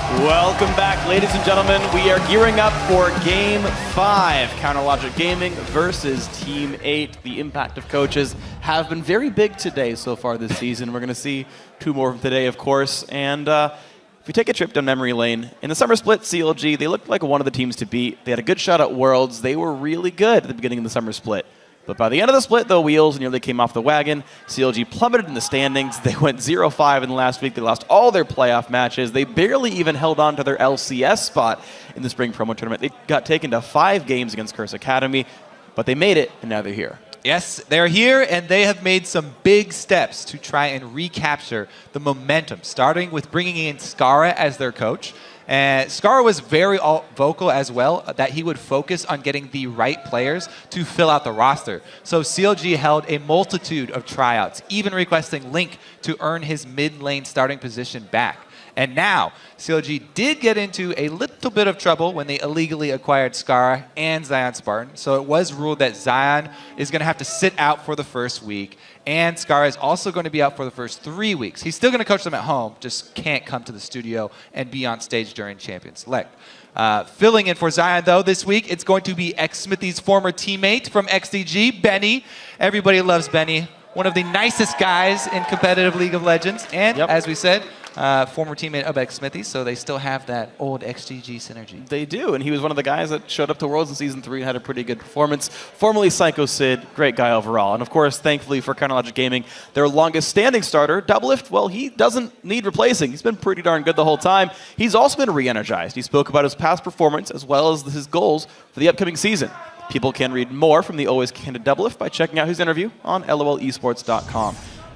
Welcome back, ladies and gentlemen. We are gearing up for Game 5. Counterlogic Gaming versus Team 8. The impact of coaches have been very big today so far this season. We're going to see two more from today, of course. And if we take a trip down memory lane, in the summer split, CLG, they looked like one of the teams to beat. They had a good shot at Worlds. They were really good at the beginning of the summer split. But by the end of the split, the wheels nearly came off the wagon. CLG plummeted in the standings. They went 0-5 in the last week. They lost all their playoff matches. They barely even held on to their LCS spot in the spring promo tournament. They got taken to 5 games against Curse Academy, but they made it, and now they're here. Yes, they're here, and they have made some big steps to try and recapture the momentum, starting with bringing in Skara as their coach. And Skara was very vocal as well that he would focus on getting the right players to fill out the roster. So CLG held a multitude of tryouts, even requesting Link to earn his mid lane starting position back. And now, CLG did get into a little bit of trouble when they illegally acquired Skara and Zion Spartan. So it was ruled that Zion is going to have to sit out for the first week, and Skara is also going to be out for the first 3 weeks. He's still going to coach them at home, just can't come to the studio and be on stage during Champion Select. Filling in for Zion, though, this week, it's going to be xSmithy's former teammate from XDG, Benny. Everybody loves Benny. One of the nicest guys in competitive League of Legends. And, as we said, former teammate of xSmithy, so they still have that old XGG synergy. They do, and he was one of the guys that showed up to Worlds in Season 3 and had a pretty good performance. Formerly Psycho Sid, great guy overall. And of course, thankfully for Counterlogic Gaming, their longest standing starter, Doublelift, well, he doesn't need replacing. He's been pretty darn good the whole time. He's also been re-energized. He spoke about his past performance as well as his goals for the upcoming season. People can read more from the always candid Doublelift by checking out his interview on lolesports.com.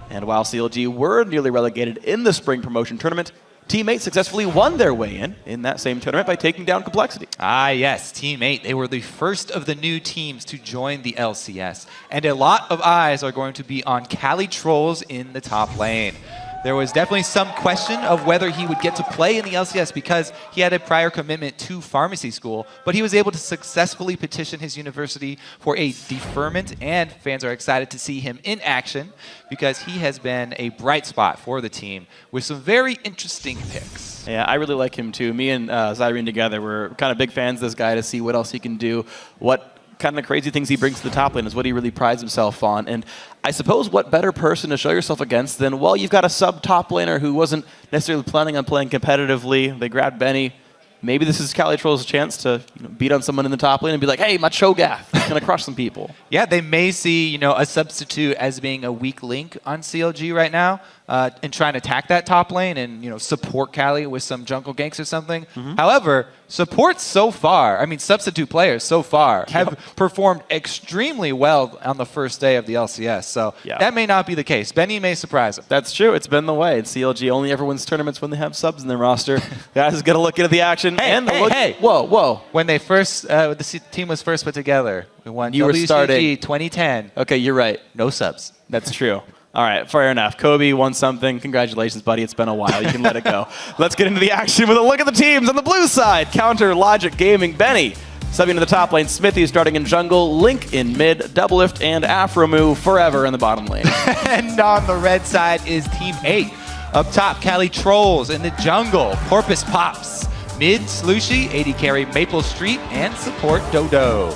And while CLG were nearly relegated in the spring promotion tournament, Team 8 successfully won their way in that same tournament by taking down Complexity. Ah, yes, Team 8. They were the first of the new teams to join the LCS. And a lot of eyes are going to be on Cali Trolls in the top lane. There was definitely some question of whether he would get to play in the LCS because he had a prior commitment to pharmacy school, but he was able to successfully petition his university for a deferment, and fans are excited to see him in action because he has been a bright spot for the team with some very interesting picks. Yeah, I really like him too. Me and Zyrene together, we're kind of big fans of this guy to see what else he can do, what kind of crazy things he brings to the top lane is what he really prides himself on. And I suppose what better person to show yourself against than, well, you've got a sub-top laner who wasn't necessarily planning on playing competitively. They grabbed Benny. Maybe this is Cali Troll's chance to beat on someone in the top lane and be like, hey, my Cho'Gath, I'm going to crush some people. Yeah, they may see a substitute as being a weak link on CLG right now and try and attack that top lane and support Cali with some jungle ganks or something. However, supports so far, substitute players so far have performed extremely well on the first day of the LCS. So that may not be the case. Benny may surprise him. That's true. It's been the way. And CLG only ever wins tournaments when they have subs in their roster. Guys got to look into the action. Hey. Whoa. When they first, the team was first put together, we won WCG 2010. Okay, you're right. No subs. That's true. All right, fair enough. Kobe won something. Congratulations, buddy. It's been a while. You can let it go. Let's get into the action with a look at the teams on the blue side. Counterlogic Gaming, Benny. Subbing to the top lane, Smithy starting in jungle, Link in mid, Doublelift, and Afromu forever in the bottom lane. And on the red side is Team 8. Up top, Cali Trolls in the jungle, Porpoise Pops. Mid, Slushy, AD carry Maple Street, and support Dodo.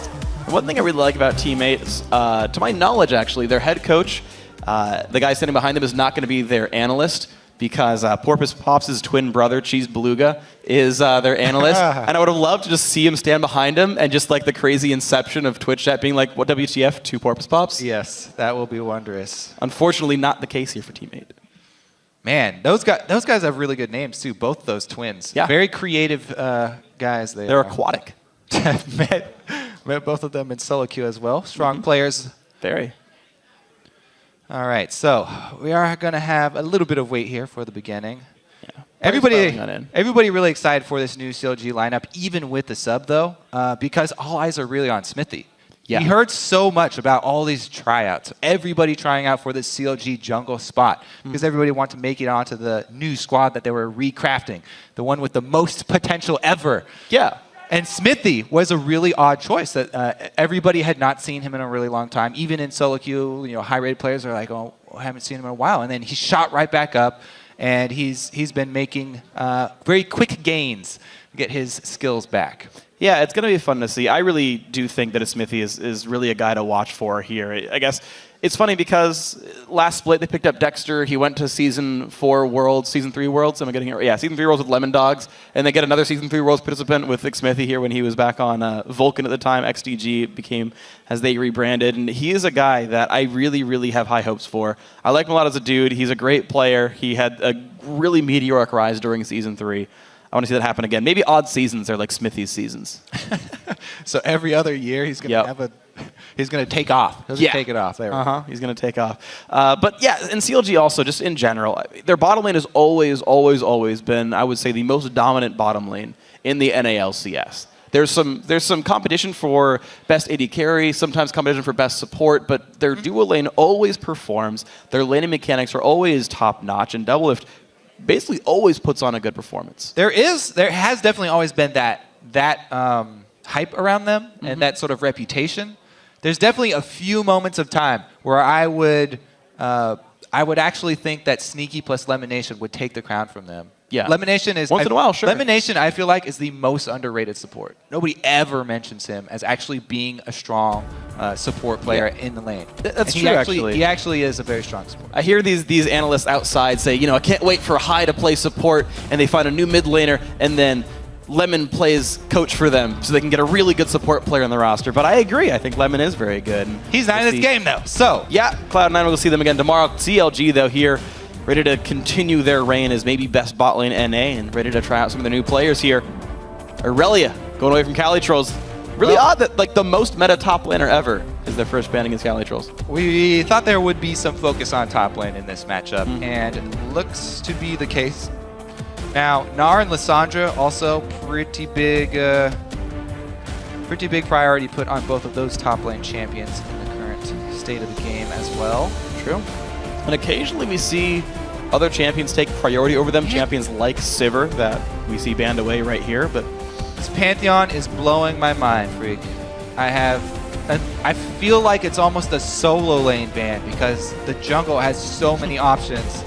One thing I really like about Team 8 is, to my knowledge actually, their head coach, the guy standing behind them is not going to be their analyst because Porpoise Pops' twin brother, Cheese Beluga, is their analyst. And I would have loved to just see him stand behind him and just like the crazy inception of Twitch chat being like, what WTF to Porpoise Pops? Yes, that will be wondrous. Unfortunately, not the case here for Team 8. Man, those guys have really good names too, both those twins. Yeah. Very creative guys. They're aquatic. met both of them in solo queue as well. Strong players. Very. All right, so we are going to have a little bit of wait here for the beginning. Yeah. Everybody really excited for this new CLG lineup, even with the sub though, because all eyes are really on Smithy. Yeah. We heard so much about all these tryouts. Everybody trying out for this CLG jungle spot because everybody wanted to make it onto the new squad that they were recrafting, the one with the most potential ever. Yeah. And Smithy was a really odd choice that everybody had not seen him in a really long time. Even in solo queue, high-rated players are like, oh, I haven't seen him in a while. And then he shot right back up and he's been making very quick gains to get his skills back. Yeah, it's going to be fun to see. I really do think that Smithy is really a guy to watch for here. I guess it's funny because last split they picked up Dexter. He went to Season 4 Worlds, Season 3 Worlds. Am I getting it? Yeah, Season 3 Worlds with Lemon Dogs. And they get another Season 3 Worlds participant with Smithy here when he was back on Vulcan at the time. XDG became, as they rebranded. And he is a guy that I really, really have high hopes for. I like him a lot as a dude. He's a great player. He had a really meteoric rise during Season 3. I want to see that happen again. Maybe odd seasons are like Smithy's seasons. So every other year he's going to he's going to take off. He'll just take it off. There. He's going to take off. But yeah, and CLG also, just in general, their bottom lane has always, always, always been, I would say, the most dominant bottom lane in the NA LCS. There's some competition for best AD carry, sometimes competition for best support, but their dual lane always performs. Their laning mechanics are always top notch, and Doublelift basically always puts on a good performance. There has definitely always been that hype around them and that sort of reputation. There's definitely a few moments of time where I would actually think that Sneaky plus Lemonation would take the crown from them. Yeah. Lemonation is once in a while, sure. Lemonation, I feel like, is the most underrated support. Nobody ever mentions him as actually being a strong support player in the lane. That's true, actually. He actually is a very strong support. I hear these analysts outside say, I can't wait for High to play support, and they find a new mid laner, and then Lemon plays coach for them so they can get a really good support player on the roster. But I agree. I think Lemon is very good. He's not in this game, though. So yeah, Cloud9 will see them again tomorrow. CLG, though, here, ready to continue their reign as maybe best bot lane NA and ready to try out some of the new players here. Aurelia going away from Cali Trolls. Really odd that the most meta top laner ever is their first ban against Cali Trolls. We thought there would be some focus on top lane in this matchup, and it looks to be the case. Now, Gnar and Lissandra also pretty big priority put on both of those top lane champions in the current state of the game as well. True. And occasionally we see other champions take priority over them. Champions like Sivir that we see banned away right here. But this Pantheon is blowing my mind, Freak. I feel like it's almost a solo lane ban because the jungle has so many options.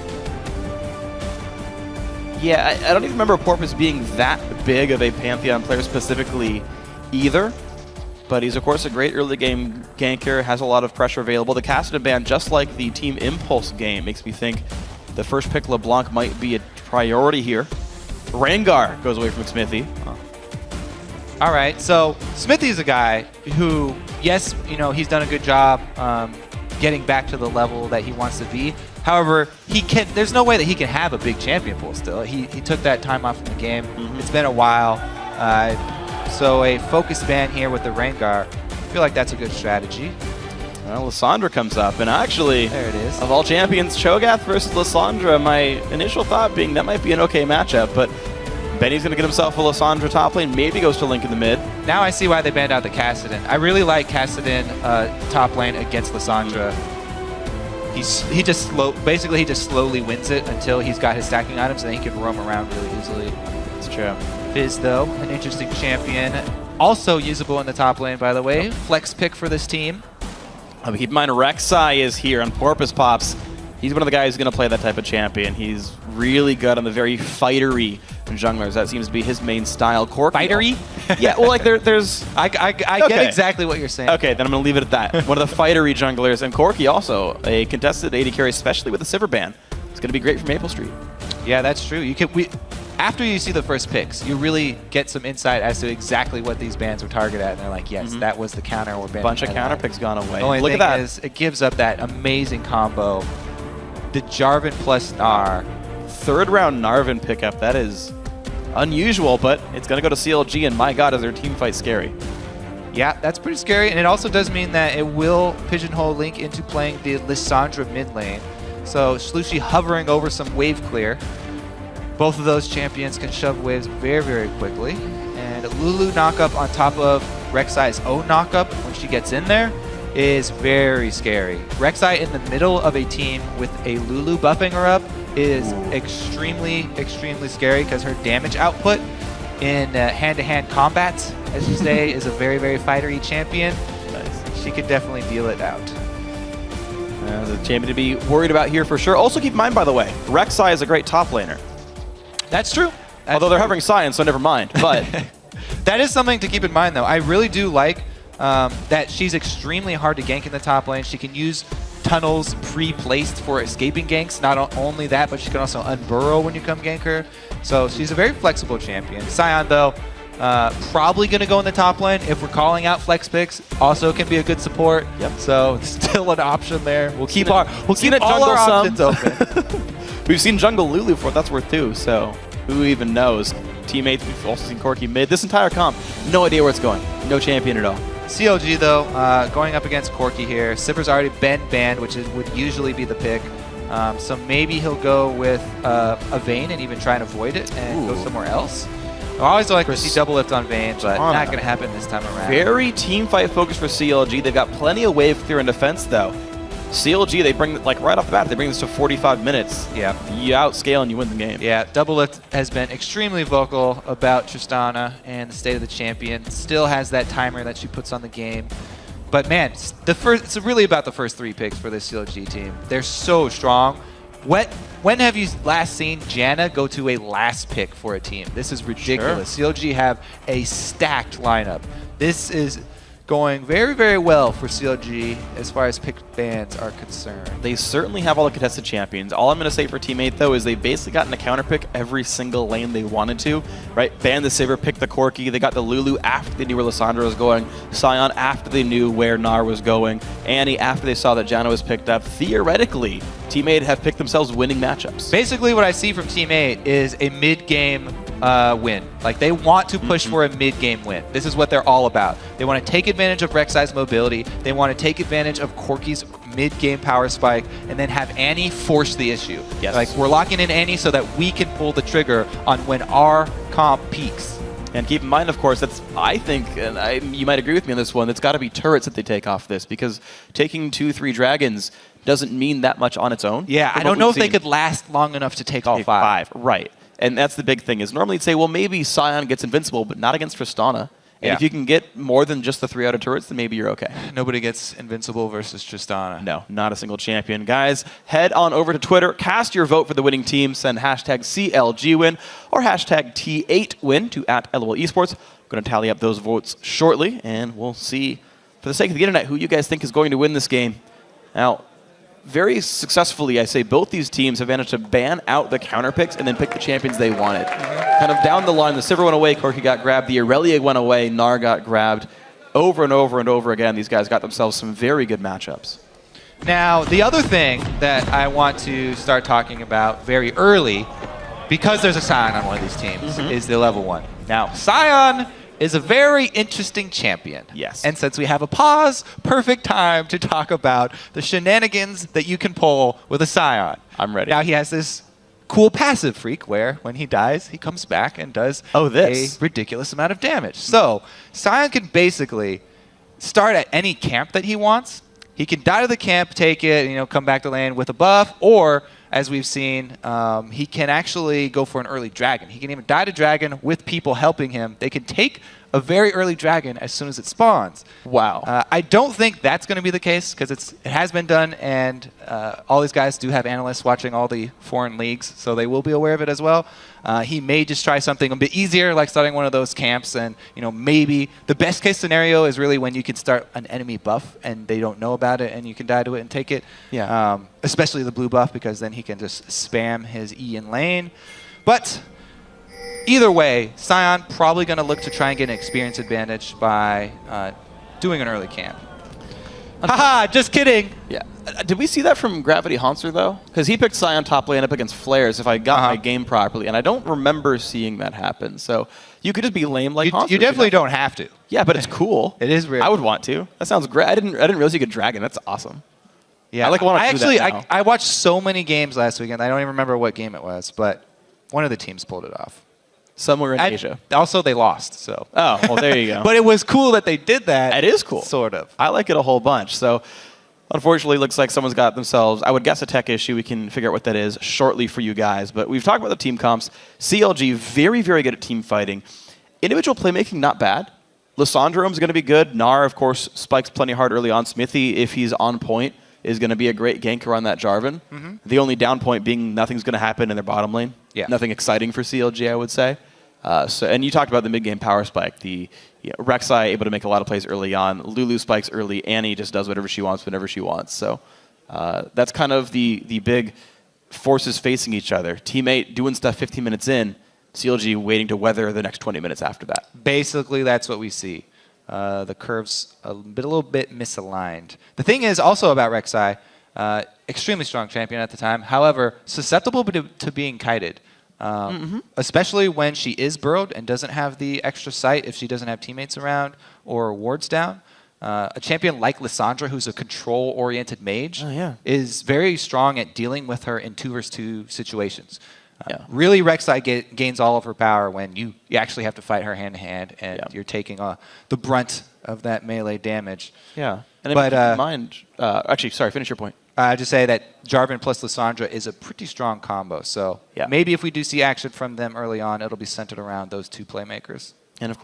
Yeah, I don't even remember Porpoise being that big of a Pantheon player specifically either. But he's, of course, a great early game ganker, has a lot of pressure available. The Kassadin ban, just like the Team Impulse game, makes me think the first pick LeBlanc might be a priority here. Rengar goes away from Smithy. All right, so Smithy's a guy who, yes, he's done a good job getting back to the level that he wants to be. However, there's no way that he can have a big champion pool still. He took that time off from the game. It's been a while. So a focus ban here with the Rengar, I feel like that's a good strategy. Well, Lissandra comes up, and actually, there it is. Of all champions, Cho'Gath versus Lissandra, my initial thought being that might be an okay matchup, but Benny's going to get himself a Lissandra top lane, maybe goes to Link in the mid. Now I see why they banned out the Kassadin. I really like Kassadin top lane against Lissandra. He just slowly wins it until he's got his stacking items, and then he can roam around really easily. It's true. Fizz, though, an interesting champion. Also usable in the top lane, by the way. Flex pick for this team. Keep in mind, Rek'Sai is here on Porpoise Pops. He's one of the guys who's going to play that type of champion. He's really good on the very fightery junglers. That seems to be his main style. Corki. Fightery? Yeah, well, there's... I get exactly what you're saying. Okay, then I'm going to leave it at that. One of the fightery junglers. And Corki also, a contested AD carry, especially with the Sivir ban. It's going to be great for Maple Street. Yeah, that's true. After you see the first picks, you really get some insight as to exactly what these bans were targeted at. And they're like, yes, that was the counter we're banning. Bunch of counter picks gone away. Look at that. It gives up that amazing combo. The Jarvan plus Gnar. Third round Narvan pickup. That is unusual, but it's going to go to CLG, and my god, is their team fight scary. Yeah, that's pretty scary, and it also does mean that it will pigeonhole Link into playing the Lissandra mid lane. So Shlushi hovering over some wave clear. Both of those champions can shove waves very, very quickly. And Lulu knockup on top of Rek'Sai's own knockup when she gets in there is very scary. Rek'Sai in the middle of a team with a Lulu buffing her up is extremely, extremely scary because her damage output in hand-to-hand combats, as you say, is a very, very fightery champion. Nice. She could definitely deal it out. The champion to be worried about here for sure. Also keep in mind, by the way, Rek'Sai is a great top laner. That's true. Although they're hovering Sion, so never mind. But that is something to keep in mind, though. I really do like that she's extremely hard to gank in the top lane. She can use tunnels pre-placed for escaping ganks. Not only that, but she can also unburrow when you come gank her. So she's a very flexible champion. Sion, though, probably going to go in the top lane. If we're calling out flex picks, also can be a good support. Yep. So still an option there. We'll keep all jungle our options open. We've seen jungle Lulu for what that's worth too. So who even knows? Teammates, we've also seen Corki mid. This entire comp, no idea where it's going. No champion at all. CLG, though, going up against Corki here. Sipper's already been banned, which would usually be the pick. So maybe he'll go with a Vayne and even try and avoid it and go somewhere else. I always like to see double lift on Vayne, but not going to happen this time around. Very team fight focused for CLG. They've got plenty of wave clear and defense, though. CLG, they bring, like right off the bat, they bring this to 45 minutes. Yeah. You outscale and you win the game. Yeah, Double Lift has been extremely vocal about Tristana and the state of the champion. Still has that timer that she puts on the game. But man, it's really about the first 3 picks for this CLG team. They're so strong. When have you last seen Janna go to a last pick for a team? This is ridiculous. Sure. CLG have a stacked lineup. This is going very, very well for CLG as far as picked bans are concerned. They certainly have all the contested champions. All I'm going to say for Team 8, though, is they've basically gotten a counter pick every single lane they wanted to, right? Ban the Saber, pick the Corki. They got the Lulu after they knew where Lissandra was going. Sion after they knew where Gnar was going. Annie after they saw that Janna was picked up. Theoretically, Team 8 have picked themselves winning matchups. Basically, what I see from Team 8 is a mid-game win. Like, they want to push for a mid-game win. This is what they're all about. They want to take advantage of Rek'Sai's mobility. They want to take advantage of Corki's mid-game power spike, and then have Annie force the issue. Yes. Like, we're locking in Annie so that we can pull the trigger on when our comp peaks. And keep in mind, of course, that's, I think, and you might agree with me on this one, it's got to be turrets that they take off this, because taking 2-3 dragons doesn't mean that much on its own. Yeah, I don't know if they could last long enough to take all 5. Right. And that's the big thing, is normally you'd say, well, maybe Sion gets invincible, but not against Tristana. And if you can get more than just the 3 outer turrets, then maybe you're okay. Nobody gets invincible versus Tristana. No, not a single champion. Guys, head on over to Twitter, cast your vote for the winning team, send hashtag CLGwin or hashtag T8win to @LOL Esports. I'm going to tally up those votes shortly, and we'll see, for the sake of the internet, who you guys think is going to win this game. Now, very successfully, I say, both these teams have managed to ban out the counter picks and then pick the champions they wanted. Kind of down the line, the Sivir went away, Corki got grabbed, the Irelia went away, Gnar got grabbed. Over and over and over again, these guys got themselves some very good matchups. Now, the other thing that I want to start talking about very early, because there's a Sion on one of these teams, is the level 1. Now, Sion is a very interesting champion. Yes. And since we have a pause, perfect time to talk about the shenanigans that you can pull with a Sion. I'm ready. Now, he has this cool passive freak where when he dies, he comes back and does a ridiculous amount of damage. So, Sion can basically start at any camp that he wants. He can die to the camp, take it, and, come back to lane with a buff, or, as we've seen, he can actually go for an early dragon. He can even die to dragon with people helping him. They can take a very early dragon as soon as it spawns. Wow. I don't think that's going to be the case, because it has been done, and all these guys do have analysts watching all the foreign leagues, so they will be aware of it as well. He may just try something a bit easier, like starting one of those camps, and maybe the best case scenario is really when you can start an enemy buff and they don't know about it, and you can die to it and take it. Yeah. Especially the blue buff, because then he can just spam his E in lane. But either way, Sion probably going to look to try and get an experience advantage by doing an early camp. Haha, just kidding. Yeah. Did we see that from Gravity Haunter, though? Because he picked Sion top lane up against Flares, if I got my game properly, and I don't remember seeing that happen. So you could just be lame like Haunter. You definitely don't have to. Yeah, but it's cool. It is real. I would want to. That sounds great. I didn't realize you could dragon. That's awesome. Yeah, I watched so many games last weekend. I don't even remember what game it was, but one of the teams pulled it off. Somewhere in Asia. Also, they lost. So. Oh, well, there you go. But it was cool that they did that. It is cool. Sort of. I like it a whole bunch. So, unfortunately, it looks like someone's got themselves, I would guess, a tech issue. We can figure out what that is shortly for you guys. But we've talked about the team comps. CLG, very, very good at team fighting. Individual playmaking, not bad. Lissandro's going to be good. Gnar, of course, spikes plenty hard early on. Smithy, if he's on point, is going to be a great ganker on that Jarvan. The only down point being nothing's going to happen in their bottom lane. Yeah. Nothing exciting for CLG, I would say. And you talked about the mid-game power spike. Rek'Sai able to make a lot of plays early on. Lulu spikes early. Annie just does whatever she wants whenever she wants. So that's kind of the big forces facing each other. Teammate doing stuff 15 minutes in, CLG waiting to weather the next 20 minutes after that. Basically, that's what we see. The curves a little bit misaligned. The thing is also about Rek'Sai, extremely strong champion at the time. However, susceptible to being kited. Especially when she is burrowed and doesn't have the extra sight if she doesn't have teammates around or wards down. A champion like Lissandra, who's a control-oriented mage, is very strong at dealing with her in 2 versus 2 situations. Really, Rek'Sai gains all of her power when you actually have to fight her hand-to-hand and you're taking the brunt of that melee damage. Yeah. And keep in mind, actually, sorry, finish your point. I just say that Jarvan plus Lissandra is a pretty strong combo. So maybe if we do see action from them early on, it'll be centered around those 2 playmakers. And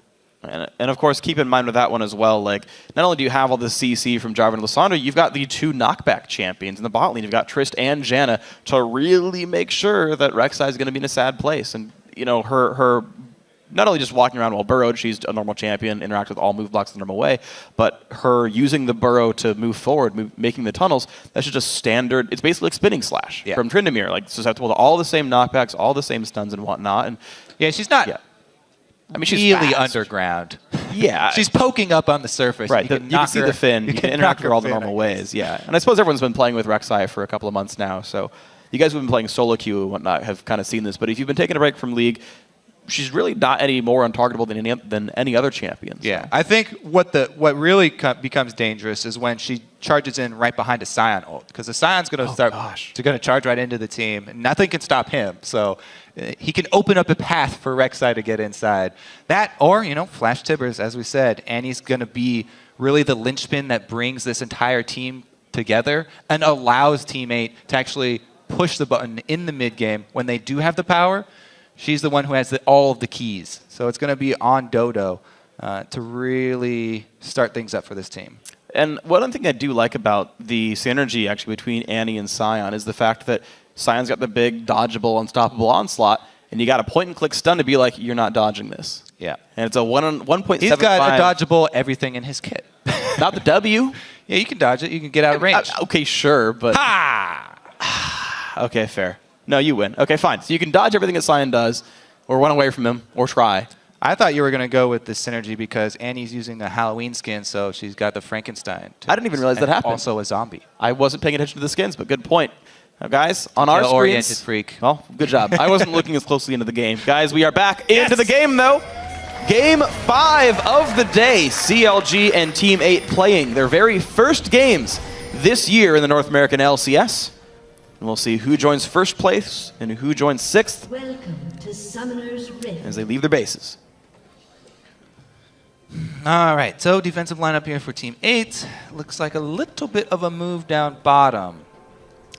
of course, keep in mind with that one as well, like, not only do you have all the CC from Jarvan and Lissandra, you've got the 2 knockback champions in the bot lane. You've got Trist and Janna to really make sure that Rek'Sai is going to be in a sad place. And, her not only just walking around while burrowed, she's a normal champion, interact with all move blocks the normal way, but her using the burrow to move forward, making the tunnels, that's just a standard, it's basically like spinning slash from Tryndamere, like susceptible to all the same knockbacks, all the same stuns and whatnot. And she's not I mean, she's really fast. Underground. Yeah. She's poking up on the surface. Right. You can see the fin. You can interact with her all the normal ways. Yeah. And I suppose everyone's been playing with Rek'Sai for a couple of months now. So you guys who've been playing solo queue and whatnot have kind of seen this. But if you've been taking a break from League, she's really not any more untargetable than any other champion. So. Yeah. I think what really becomes dangerous is when she charges in right behind a Scion ult. Because the Scion's going to charge right into the team. And nothing can stop him. So he can open up a path for Rek'Sai to get inside. That or, Flash Tibbers, as we said. Annie's going to be really the linchpin that brings this entire team together and allows teammate to actually push the button in the mid game when they do have the power. She's the one who has all of the keys. So it's going to be on Dodo to really start things up for this team. And one thing I do like about the synergy actually between Annie and Scion is the fact that Scion's got the big, dodgeable, unstoppable onslaught, and you got a point-and-click stun to be like, you're not dodging this. Yeah. And it's a 1.75. He's got a dodgeable everything in his kit. Not the W. Yeah, you can dodge it. You can get out of range. Okay, sure, but... Okay, fair. No, you win. Okay, fine. So you can dodge everything that Scion does, or run away from him, or try. I thought you were going to go with the synergy because Annie's using the Halloween skin, so she's got the Frankenstein. I didn't even realize that happened. Also a zombie. I wasn't paying attention to the skins, but good point. Now, guys, on our screens... oriented freak. Well, good job. I wasn't looking as closely into the game. Guys, we are back into the game, though. Game 5 of the day. CLG and Team 8 playing their very first games this year in the North American LCS. And we'll see who joins first place and who joins 6th Welcome to Summoner's Rift. as they leave their bases. All right, so defensive lineup here for Team 8. Looks like a little bit of a move down bottom.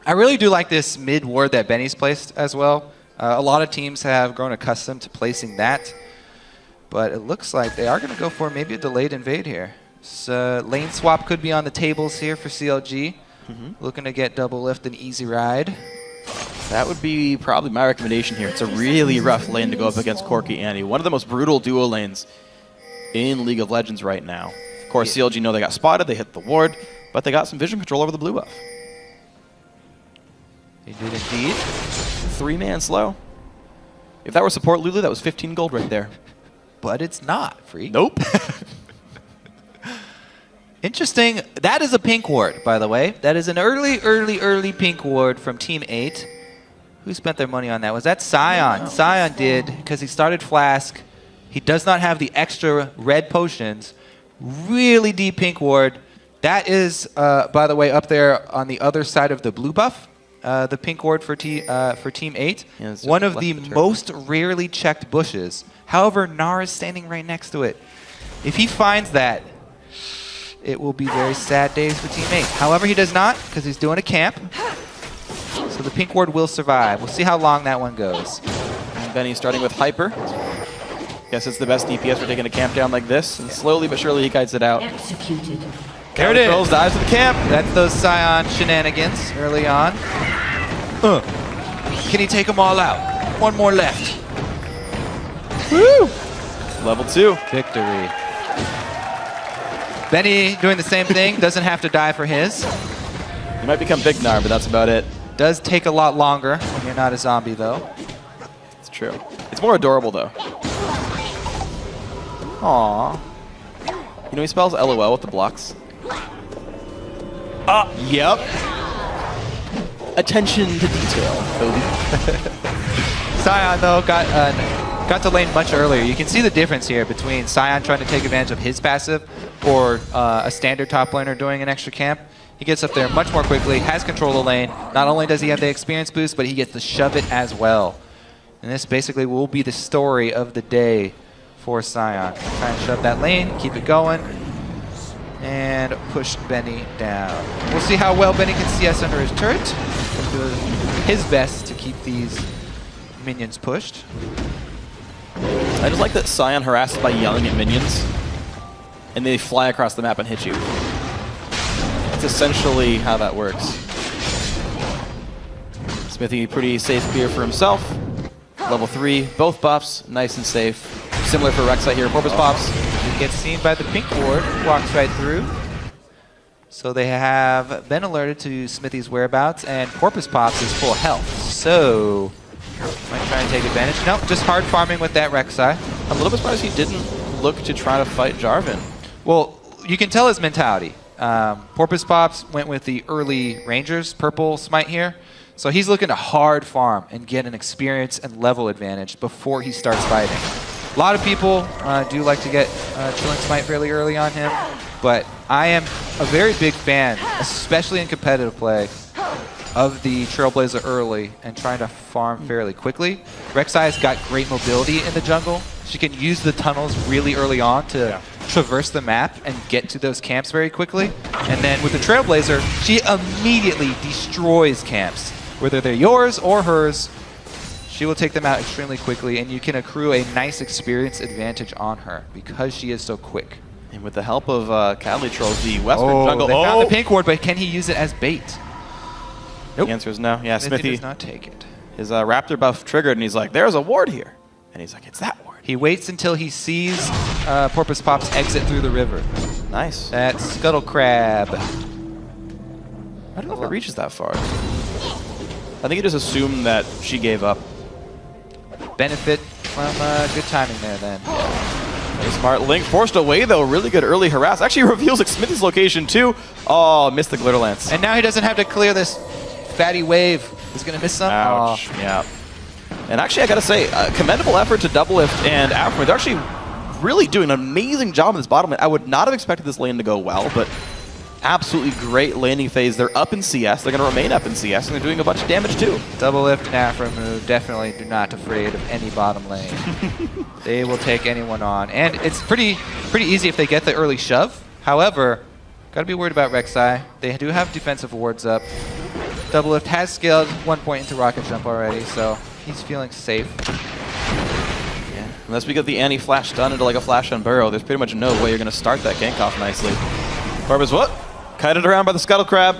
I really do like this mid ward that Benny's placed as well. A lot of teams have grown accustomed to placing that, but it looks like they are going to go for maybe a delayed invade here. So lane swap could be on the tables here for CLG. Looking to get double lift and easy ride. That would be probably my recommendation here. It's a really rough lane to go up against Corki Annie. One of the most brutal duo lanes in League of Legends right now. Of course, CLG know they got spotted, they hit the ward, but they got some vision control over the blue buff. They did indeed. 3-man slow. If that were support Lulu, that was 15 gold right there. But it's not, Freak. Nope. Interesting. That is a pink ward, by the way. That is an early pink ward from Team 8. Who spent their money on that? Was that Scion? Scion did, because he started Flask. He does not have the extra red potions. Really deep pink ward. That is, by the way, up there on the other side of the blue buff. The pink ward for Team 8. Yeah, one of the most rarely checked bushes. However, Gnar is standing right next to it. If he finds that, it will be very sad days for Team 8. However, he does not, because he's doing a camp. So the pink ward will survive. We'll see how long that one goes. And Benny's starting with Hyper. Guess it's the best DPS for taking a camp down like this. And slowly but surely he kites it out. Executed. There it is. Throws, dives to the camp. That's those Scion shenanigans early on. Can he take them all out? One more left. Woo! Level 2. Victory. Benny doing the same thing. Doesn't have to die for his. You might become Big Gnar, but that's about it. Does take a lot longer when you're not a zombie, though. It's true. It's more adorable, though. Aww. You know he spells LOL with the blocks? Yep. Attention to detail, Kobe. Scion, though, got to lane much earlier. You can see the difference here between Scion trying to take advantage of his passive or a standard top laner doing an extra camp. He gets up there much more quickly, has control of the lane. Not only does he have the experience boost, but he gets to shove it as well. And this basically will be the story of the day for Scion. Try and shove that lane, keep it going, and push Benny down. We'll see how well Benny can CS under his turret. He'll do his best to keep these minions pushed. I just like that Scion harasses by yelling at minions, and they fly across the map and hit you. That's essentially how that works. Smithy, pretty safe clear for himself. Level 3, both buffs, nice and safe. Similar for Rek'Sai here, Porpoise Pops. He gets seen by the pink ward, walks right through. So they have been alerted to Smithy's whereabouts, and Porpoise Pops is full health. So might try and take advantage. Nope, just hard farming with that Rek'Sai. I'm a little bit surprised he didn't look to try to fight Jarvan. Well, you can tell his mentality. Porpoise Pops went with the early Rangers purple smite here. So he's looking to hard farm and get an experience and level advantage before he starts fighting. A lot of people do like to get Chilling Smite fairly early on him, but I am a very big fan, especially in competitive play, of the Trailblazer early and trying to farm fairly quickly. Rek'Sai has got great mobility in the jungle. She can use the tunnels really early on to traverse the map and get to those camps very quickly. And then with the Trailblazer, she immediately destroys camps. Whether they're yours or hers, she will take them out extremely quickly, and you can accrue a nice experience advantage on her because she is so quick. And with the help of Cadley Trolls, the Western jungle. They found the pink ward, but can he use it as bait? Nope. The answer is no. Yeah, Smithy does not take it. His Raptor buff triggered, and he's like, there's a ward here. And he's like, it's that ward. He waits until he sees Porpoise Pops exit through the river. Nice. That Scuttle Crab. I don't know if it reaches that far. I think he just assumed that she gave up. Benefit from good timing there then. Very smart. Link forced away, though. Really good early harass. Actually reveals Smithy's location, too. Oh, missed the Glitter Lance. And now he doesn't have to clear this fatty wave. He's going to miss some. Ouch. Oh. Yeah. And actually, I got to say, commendable effort to Doublelift and Afro. They're actually really doing an amazing job in this bottom lane. I would not have expected this lane to go well, but absolutely great landing phase. They're up in CS. They're going to remain up in CS, and they're doing a bunch of damage, too. Doublelift and Afro move definitely do not afraid of any bottom lane. They will take anyone on. And it's pretty easy if they get the early shove. However, got to be worried about Rek'Sai. They do have defensive wards up. Doublelift has scaled 1 point into Rocket Jump already, so he's feeling safe. Yeah. Unless we get the anti-flash stun into like a flash on Burrow, there's pretty much no way you're going to start that gank off nicely. Barba's what? Kited around by the Scuttle Crab.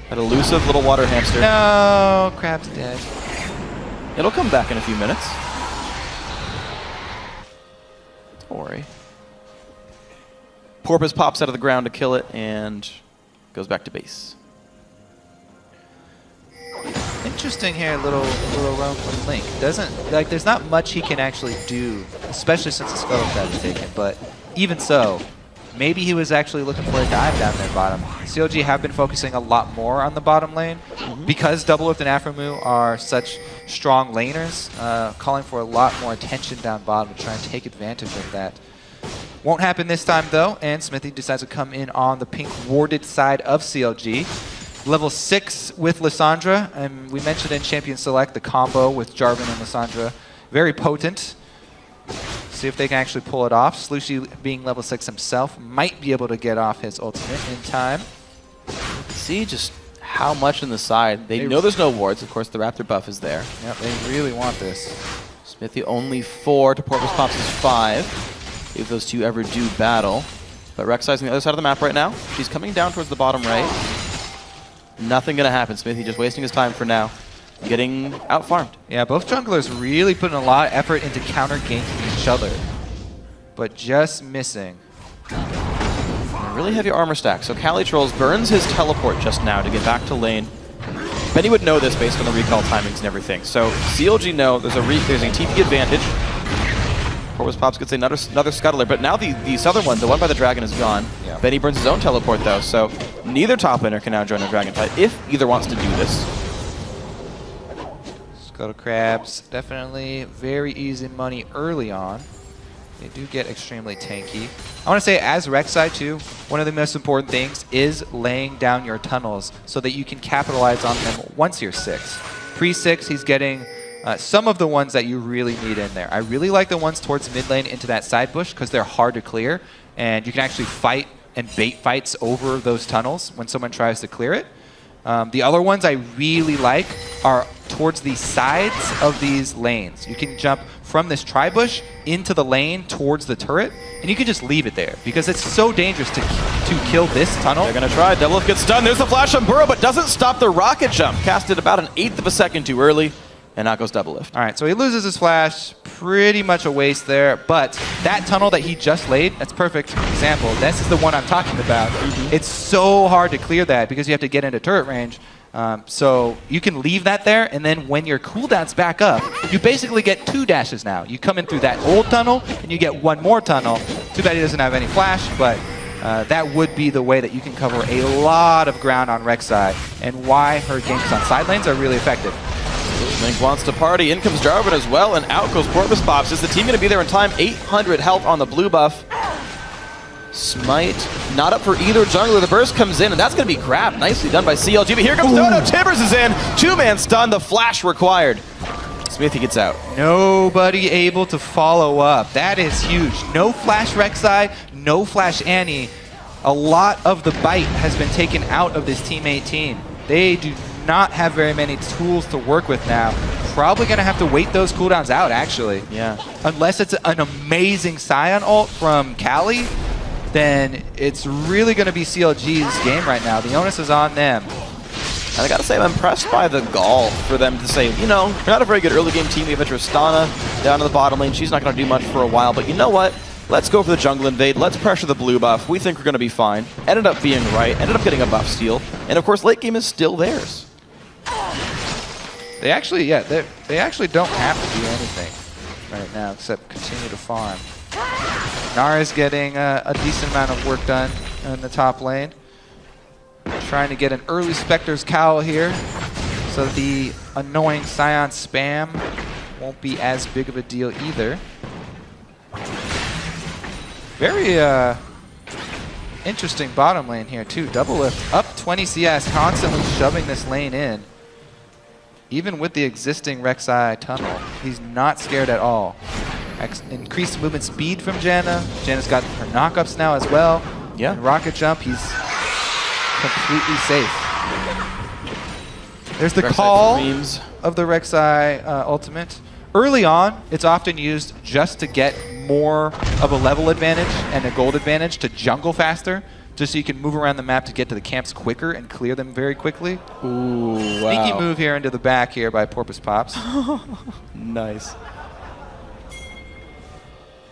That elusive little water hamster. No, Crab's dead. It'll come back in a few minutes. Don't worry. Porpoise pops out of the ground to kill it and goes back to base. Interesting here, little roam from Link. There's not much he can actually do, especially since the Scuttle Crab is taken, but even so, maybe he was actually looking for a dive down there bottom. CLG have been focusing a lot more on the bottom lane because Doublelift and Afromu are such strong laners, calling for a lot more attention down bottom to try and take advantage of that. Won't happen this time though, and Smithy decides to come in on the pink warded side of CLG. Level 6 with Lissandra, and we mentioned in Champion Select the combo with Jarvan and Lissandra. Very potent. See if they can actually pull it off. Slushy, being level 6 himself, might be able to get off his ultimate in time. See just how much in the side. They know there's no wards. Of course, the Raptor buff is there. Yep, they really want this. Smithy only 4 to Porpoise Pops is 5. If those two ever do battle. But Rek'Sai's on the other side of the map right now. She's coming down towards the bottom right. Nothing gonna happen. Smithy just wasting his time for now. Getting out-farmed. Yeah, both junglers really putting a lot of effort into counter-ganking each other. But just missing. Really heavy armor stack. So Cali Trolls burns his teleport just now to get back to lane. Benny would know this based on the recall timings and everything. So CLG know there's a TP advantage. Corvus Pops gets another scuttler, but now the southern one, the one by the dragon, is gone. Yeah. Benny burns his own teleport though, so neither top laner can now join a dragon fight if either wants to do this. Scuttle Crabs, definitely very easy money early on. They do get extremely tanky. I want to say, as Rek'Sai too, one of the most important things is laying down your tunnels so that you can capitalize on them once you're 6. Pre-6, he's getting some of the ones that you really need in there. I really like the ones towards mid lane into that side bush because they're hard to clear, and you can actually fight and bait fights over those tunnels when someone tries to clear it. The other ones I really like are towards the sides of these lanes. You can jump from this tri-bush into the lane towards the turret, and you can just leave it there because it's so dangerous to kill this tunnel. They're gonna try. Doublelift gets stunned. There's the flash on Burrow, but doesn't stop the rocket jump. Casted about 1/8 of a second too early, and out goes Doublelift. All right, so he loses his flash. Pretty much a waste there, but that tunnel that he just laid, that's a perfect example. This is the one I'm talking about. It's so hard to clear that because you have to get into turret range. So you can leave that there, and then when your cooldown's back up, you basically get 2 dashes now. You come in through that old tunnel, and you get 1 more tunnel. Too bad he doesn't have any flash, but that would be the way that you can cover a lot of ground on Rek'Sai, and why her ganks on side lanes are really effective. Link wants to party. In comes Jarvan as well, and out goes Corvus Pops. Is the team going to be there in time? 800 health on the blue buff. Smite not up for either jungler. The burst comes in, and that's going to be grabbed. Nicely done by CLG, but here comes Dodo. Timbers is in. 2-man stun. The flash required. Smithy gets out. Nobody able to follow up. That is huge. No flash Rek'Sai, no flash Annie. A lot of the bite has been taken out of this Team 18. They do not have very many tools to work with now. Probably going to have to wait those cooldowns out, actually. Yeah. Unless it's an amazing Scion ult from Cali, then it's really going to be CLG's game right now. The onus is on them. And I gotta say, I'm impressed by the gall for them to say, you know, you're not a very good early game team. We have Tristana down to the bottom lane. She's not gonna do much for a while, but you know what? Let's go for the jungle invade. Let's pressure the blue buff. We think we're gonna be fine. Ended up being right. Ended up getting a buff steal. And of course, late game is still theirs. They actually, yeah, they actually don't have to do anything right now except continue to farm. Nara's getting a decent amount of work done in the top lane. Trying to get an early Spectre's Cowl here so the annoying Scion spam won't be as big of a deal either. Very interesting bottom lane here too. Doublelift up 20 CS, constantly shoving this lane in. Even with the existing Rek'Sai tunnel, he's not scared at all. Increased movement speed from Janna. Janna's got her knockups now as well. Yeah. And rocket jump, he's completely safe. There's the Rek'Sai call dreams of the Rek'Sai ultimate. Early on, it's often used just to get more of a level advantage and a gold advantage to jungle faster, just so you can move around the map to get to the camps quicker and clear them very quickly. Ooh, wow. Sneaky move here into the back here by Porpoise Pops. Nice.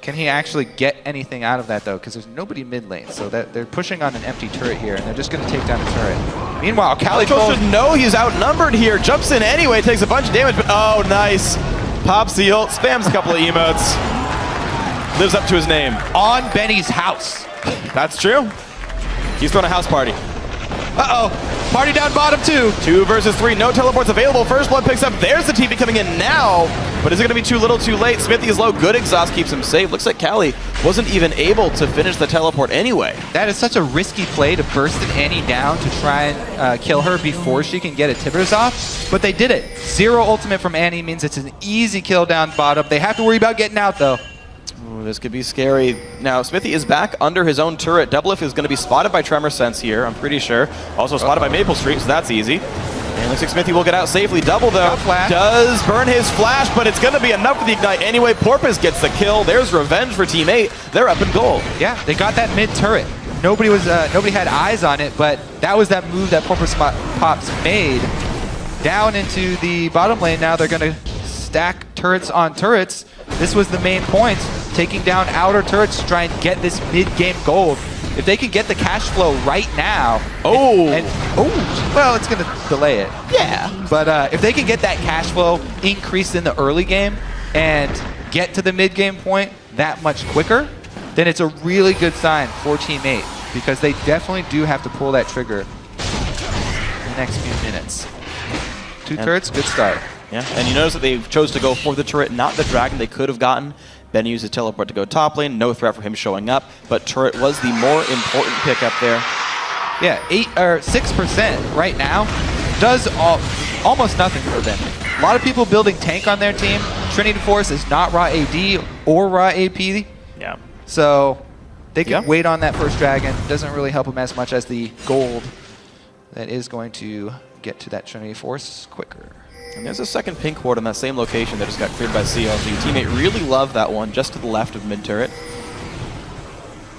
Can he actually get anything out of that, though? Because there's nobody mid lane, so that they're pushing on an empty turret here, and they're just going to take down the turret. Meanwhile, Cali should know he's outnumbered here. Jumps in anyway, takes a bunch of damage, but oh, nice. Pops the ult, spams a couple of emotes. Lives up to his name. On Benny's house. That's true. He's throwing a house party. Uh-oh. Party down bottom, too. 2 versus 3. No teleports available. First blood picks up. There's the TP coming in now. But is it going to be too little, too late? Smithy is low. Good exhaust keeps him safe. Looks like Cali wasn't even able to finish the teleport anyway. That is such a risky play to burst an Annie down to try and kill her before she can get a Tibbers off. But they did it. 0 ultimate from Annie means it's an easy kill down bottom. They have to worry about getting out, though. Ooh, this could be scary. Now, Smithy is back under his own turret. Doublelift is going to be spotted by Tremor Sense here, I'm pretty sure. Also spotted by Maple Street, so that's easy. And looks like Smithy will get out safely. Double, though, does burn his flash, but it's going to be enough for the Ignite anyway. Porpoise gets the kill. There's revenge for Team 8. They're up in goal. Yeah, they got that mid turret. nobody had eyes on it, but that was that move that Porpoise Pops made down into the bottom lane. Now they're going to stack turrets on turrets. This was the main point, taking down outer turrets to try and get this mid-game gold. If they can get the cash flow right now, well, it's going to delay it. Yeah. But if they can get that cash flow increased in the early game and get to the mid-game point that much quicker, then it's a really good sign for Team 8, because they definitely do have to pull that trigger in the next few minutes. Two turrets, good start. Yeah, and you notice that they chose to go for the turret, not the dragon they could have gotten. Ben used his teleport to go top lane, no threat for him showing up, but turret was the more important pick up there. Yeah, 6% right now does almost nothing for them. A lot of people building tank on their team. Trinity Force is not raw AD or raw AP. Yeah. So they can wait on that first dragon. Doesn't really help them as much as the gold that is going to get to that Trinity Force quicker. And there's a second pink ward on that same location that just got cleared by CLG. Teammate really loved that one, just to the left of mid turret.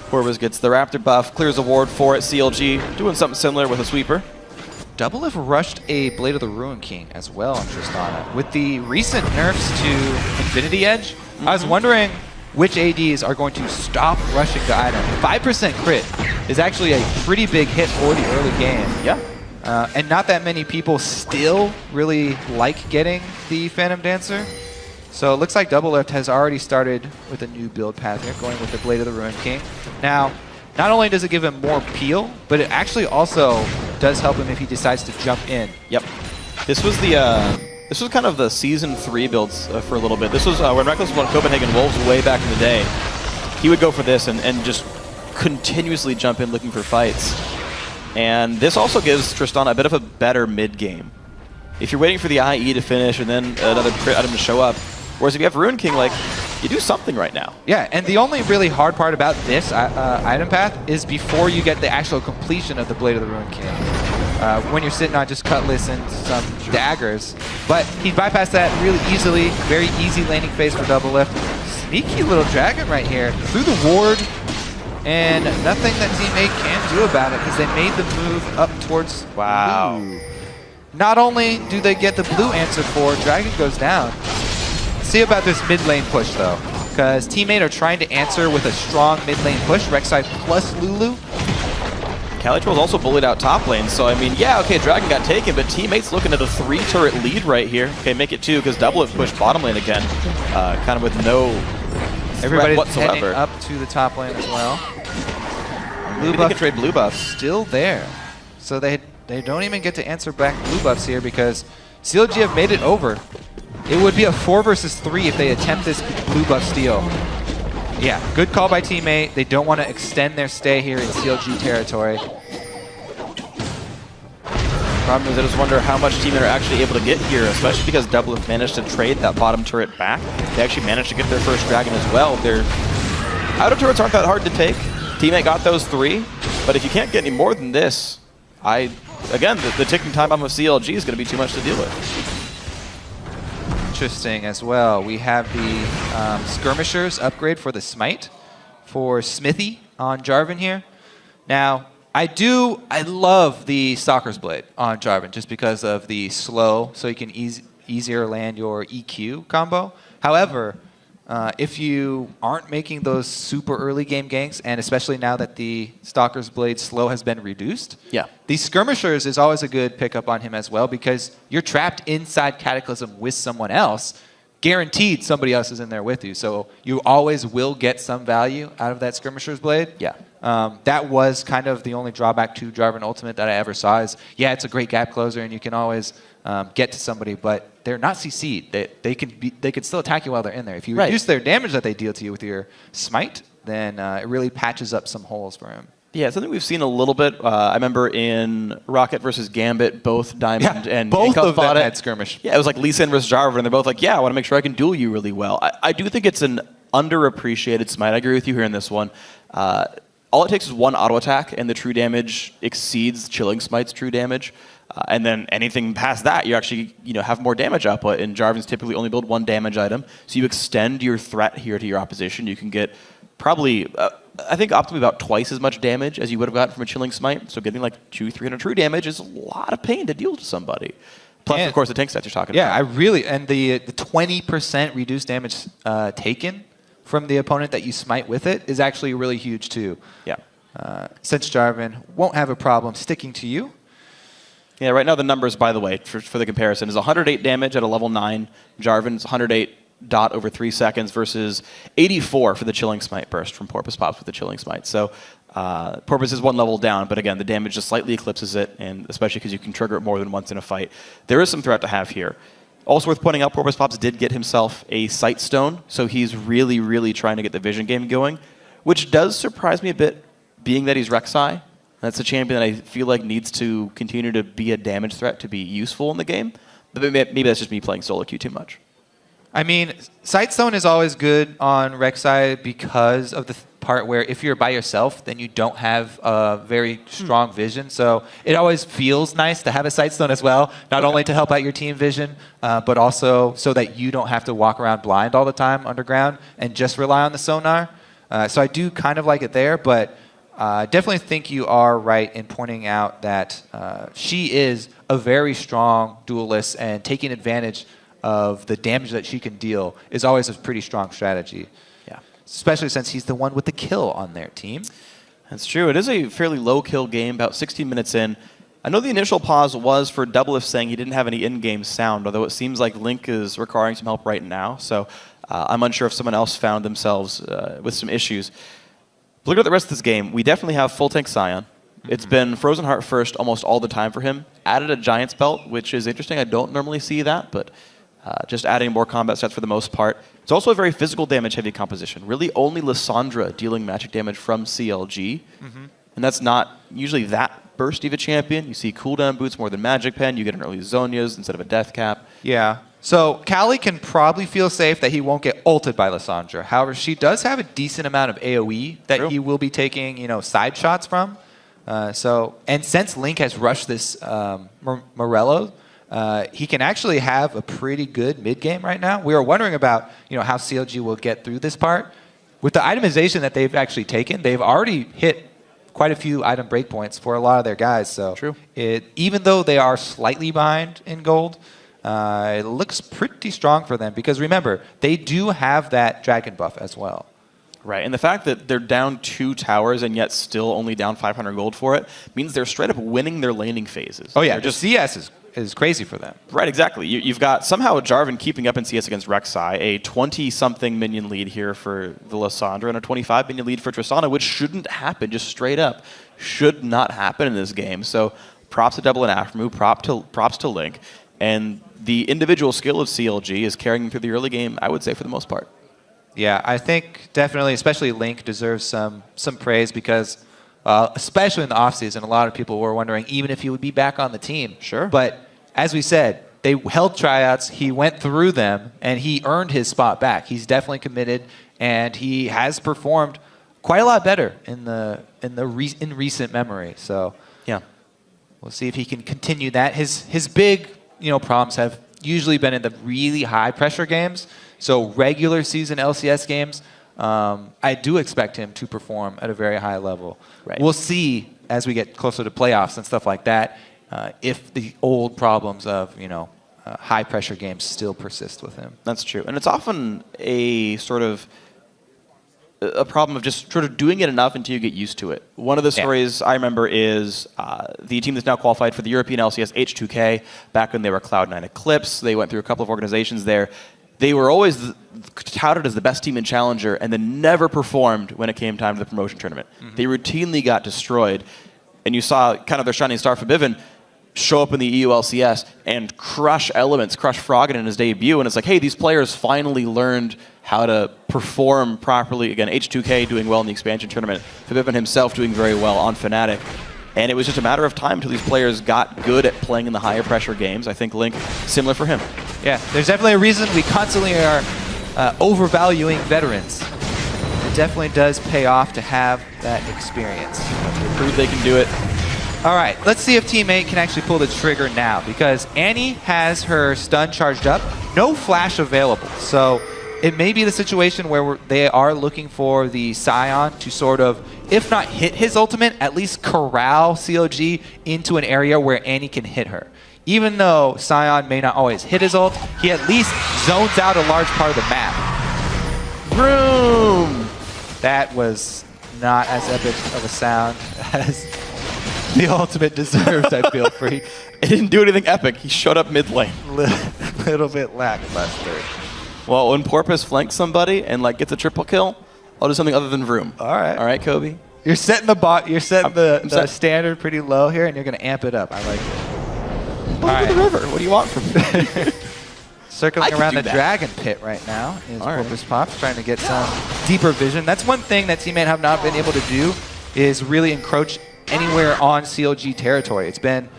Corvus gets the Raptor buff, clears a ward for it. CLG doing something similar with a sweeper. Double have rushed a Blade of the Ruin King as well on Tristana. With the recent nerfs to Infinity Edge, I was wondering which ADs are going to stop rushing the item. 5% crit is actually a pretty big hit for the early game. Yeah. And not that many people still really like getting the Phantom Dancer. So it looks like Double Lift has already started with a new build path here, going with the Blade of the Ruin King. Now, not only does it give him more peel, but it actually also does help him if he decides to jump in. Yep. This was kind of the Season 3 builds for a little bit. This was when Reckless won Copenhagen Wolves way back in the day. He would go for this and just continuously jump in looking for fights. And this also gives Tristana a bit of a better mid-game. If you're waiting for the IE to finish and then another crit item to show up, whereas if you have Ruin King, like, you do something right now. Yeah, and the only really hard part about this item path is before you get the actual completion of the Blade of the Ruin King. When you're sitting on just Cutlass and some daggers. But he bypassed that really easily. Very easy landing phase for Double Lift. Sneaky little dragon right here. Through the ward. And nothing that Team 8 can do about it because they made the move up towards blue. Not only do they get the blue answered for, dragon goes down. See about this mid lane push though, because Team 8 are trying to answer with a strong mid lane push. Rek'Sai plus Lulu. Calitroll's also bullied out top lane, so I mean, yeah, okay, dragon got taken, but Team 8's looking at a 3-turret lead right here. Okay, make it 2 because Double have pushed bottom lane again, kind of with no Everybody's whatsoever. heading up to the top lane as well. Blue buff, trade blue buff. Still there. So they don't even get to answer back blue buffs here because CLG have made it over. It would be a 4 versus 3 if they attempt this blue buff steal. Yeah, good call by Team 8. They don't want to extend their stay here in CLG territory. Problem is, I just wonder how much Team 8 are actually able to get here, especially because Double have managed to trade that bottom turret back. They actually managed to get their first dragon as well. Their outer turrets aren't that hard to take. Team 8 got those 3, but if you can't get any more than this, again, the ticking time bomb of CLG is going to be too much to deal with. Interesting as well. We have the Skirmishers upgrade for the Smite for Smithy on Jarvan here. Now, I love the Stalker's Blade on Jarvan just because of the slow, so you can easier land your EQ combo. However, if you aren't making those super early game ganks, and especially now that the Stalker's Blade slow has been reduced, the Skirmishers is always a good pickup on him as well because you're trapped inside Cataclysm with someone else. Guaranteed somebody else is in there with you, so you always will get some value out of that Skirmisher's Blade. Yeah. That was kind of the only drawback to Jarvan Ultimate that I ever saw is, yeah, it's a great gap closer and you can always get to somebody, but they're not CC'd. They can still attack you while they're in there. If you reduce their damage that they deal to you with your Smite, then it really patches up some holes for him. Yeah, something we've seen a little bit. I remember in Rocket versus Gambit, both Diamond and both Cup of them fought it. had skirmish. Yeah, it was like Lee Sin versus Jarvan, and they're both like, yeah, I want to make sure I can duel you really well. I do think it's an underappreciated Smite. I agree with you here in this one. All it takes is one auto attack, and the true damage exceeds Chilling Smite's true damage. And then anything past that, you actually have more damage output. And Jarvan's typically only build one damage item, so you extend your threat here to your opposition. You can get probably I think optimally about twice as much damage as you would have gotten from a Chilling Smite. So getting like 200-300 true damage is a lot of pain to deal to somebody. Plus, of course, the tank stats you're talking about. Yeah, and the 20% reduced damage taken from the opponent that you smite with it is actually really huge too. Yeah. Since Jarvan won't have a problem sticking to you. Yeah, right now the numbers, by the way, for the comparison, is 108 damage at a level 9. Jarvan's 108 dot over 3 seconds versus 84 for the Chilling Smite burst from Porpoise Pops with the Chilling Smite. So Porpoise is one level down, but again, the damage just slightly eclipses it, and especially because you can trigger it more than once in a fight. There is some threat to have here. Also worth pointing out, Porpoise Pops did get himself a Sight Stone, so he's really, really trying to get the vision game going, which does surprise me a bit, being that he's Rek'Sai. That's a champion that I feel like needs to continue to be a damage threat to be useful in the game. But maybe that's just me playing solo queue too much. I mean, Sightstone is always good on Rek'Sai because of the part where if you're by yourself, then you don't have a very strong vision. So it always feels nice to have a Sightstone as well, not only to help out your team vision, but also so that you don't have to walk around blind all the time underground and just rely on the sonar. So I do kind of like it there, but definitely think you are right in pointing out that she is a very strong duelist, and taking advantage of the damage that she can deal is always a pretty strong strategy. Yeah. Especially since he's the one with the kill on their team. That's true. It is a fairly low kill game, about 16 minutes in. I know the initial pause was for Doublelift saying he didn't have any in-game sound, although it seems like Link is requiring some help right now. So I'm unsure if someone else found themselves with some issues. But look at the rest of this game. We definitely have full tank Sion. It's been Frozen Heart first almost all the time for him. Added a Giant's Belt, which is interesting. I don't normally see that, but just adding more combat stats for the most part. It's also a very physical damage heavy composition. Really only Lissandra dealing magic damage from CLG. And that's not usually that bursty of a champion. You see cooldown boots more than Magic Pen. You get an early Zonias instead of a Death Cap. Yeah. So Callie can probably feel safe that he won't get ulted by Lissandra. However, she does have a decent amount of AoE that he will be taking, side shots from. And since Link has rushed this Morello, he can actually have a pretty good mid game right now. We were wondering about how CLG will get through this part. With the itemization that they've actually taken, they've already hit quite a few item breakpoints for a lot of their guys. So even though they are slightly behind in gold, it looks pretty strong for them because remember, they do have that dragon buff as well. Right, and the fact that they're down 2 towers and yet still only down 500 gold for it means they're straight up winning their laning phases. Oh yeah, just CS is crazy for them. Right, exactly. You've got somehow Jarvan keeping up in CS against Rek'Sai, a 20-something minion lead here for the Lissandra, and a 25 minion lead for Tristana, which shouldn't happen, just straight up. Should not happen in this game. So props to Double and Aftermove, props to Link, and the individual skill of CLG is carrying them through the early game, I would say, for the most part. Yeah, I think definitely, especially Link deserves some praise because, especially in the offseason, a lot of people were wondering even if he would be back on the team. Sure. But as we said, they held tryouts, he went through them, and he earned his spot back. He's definitely committed, and he has performed quite a lot better in recent memory. So yeah, we'll see if he can continue that. His big problems have usually been in the really high pressure games. So regular season LCS games, I do expect him to perform at a very high level. Right. We'll see as we get closer to playoffs and stuff like that if the old problems of high pressure games still persist with him. That's true, and it's often a sort of a problem of just sort of doing it enough until you get used to it. One of the stories I remember is the team that's now qualified for the European LCS, H2K, back when they were Cloud9 Eclipse. They went through a couple of organizations there. They were always touted as the best team in Challenger and then never performed when it came time to the promotion tournament. They routinely got destroyed. And you saw kind of their shining star, Forbidden, show up in the EU LCS and crush Elements, crush Froggen in his debut. And it's like, hey, these players finally learned how to perform properly. Again, H2K doing well in the expansion tournament. Forbidden himself doing very well on Fnatic. And it was just a matter of time until these players got good at playing in the higher pressure games. I think Link, similar for him. Yeah, there's definitely a reason we constantly are overvaluing veterans. It definitely does pay off to have that experience. They prove they can do it. All right, let's see if Team 8 can actually pull the trigger now because Annie has her stun charged up. No flash available. So it may be the situation where they are looking for the Scion to sort of, if not hit his ultimate, at least corral CLG into an area where Annie can hit her. Even though Scion may not always hit his ult, he at least zones out a large part of the map. Vroom! That was not as epic of a sound as the ultimate deserved, I feel for you. He didn't do anything epic. He showed up mid lane. Little bit lackluster. Well, when Porpoise flanks somebody and like gets a triple kill, I'll do something other than Vroom. All right. All right, Kobe? You're setting the set- standard pretty low here, and you're going to amp it up. I like it. Over the river. What do you want from me? Circling I can around do the that. dragon pit right now is All right. Porpoise Pops, trying to get some deeper vision. That's one thing that Teammate have not been able to do, is really encroach anywhere on CLG territory. It's been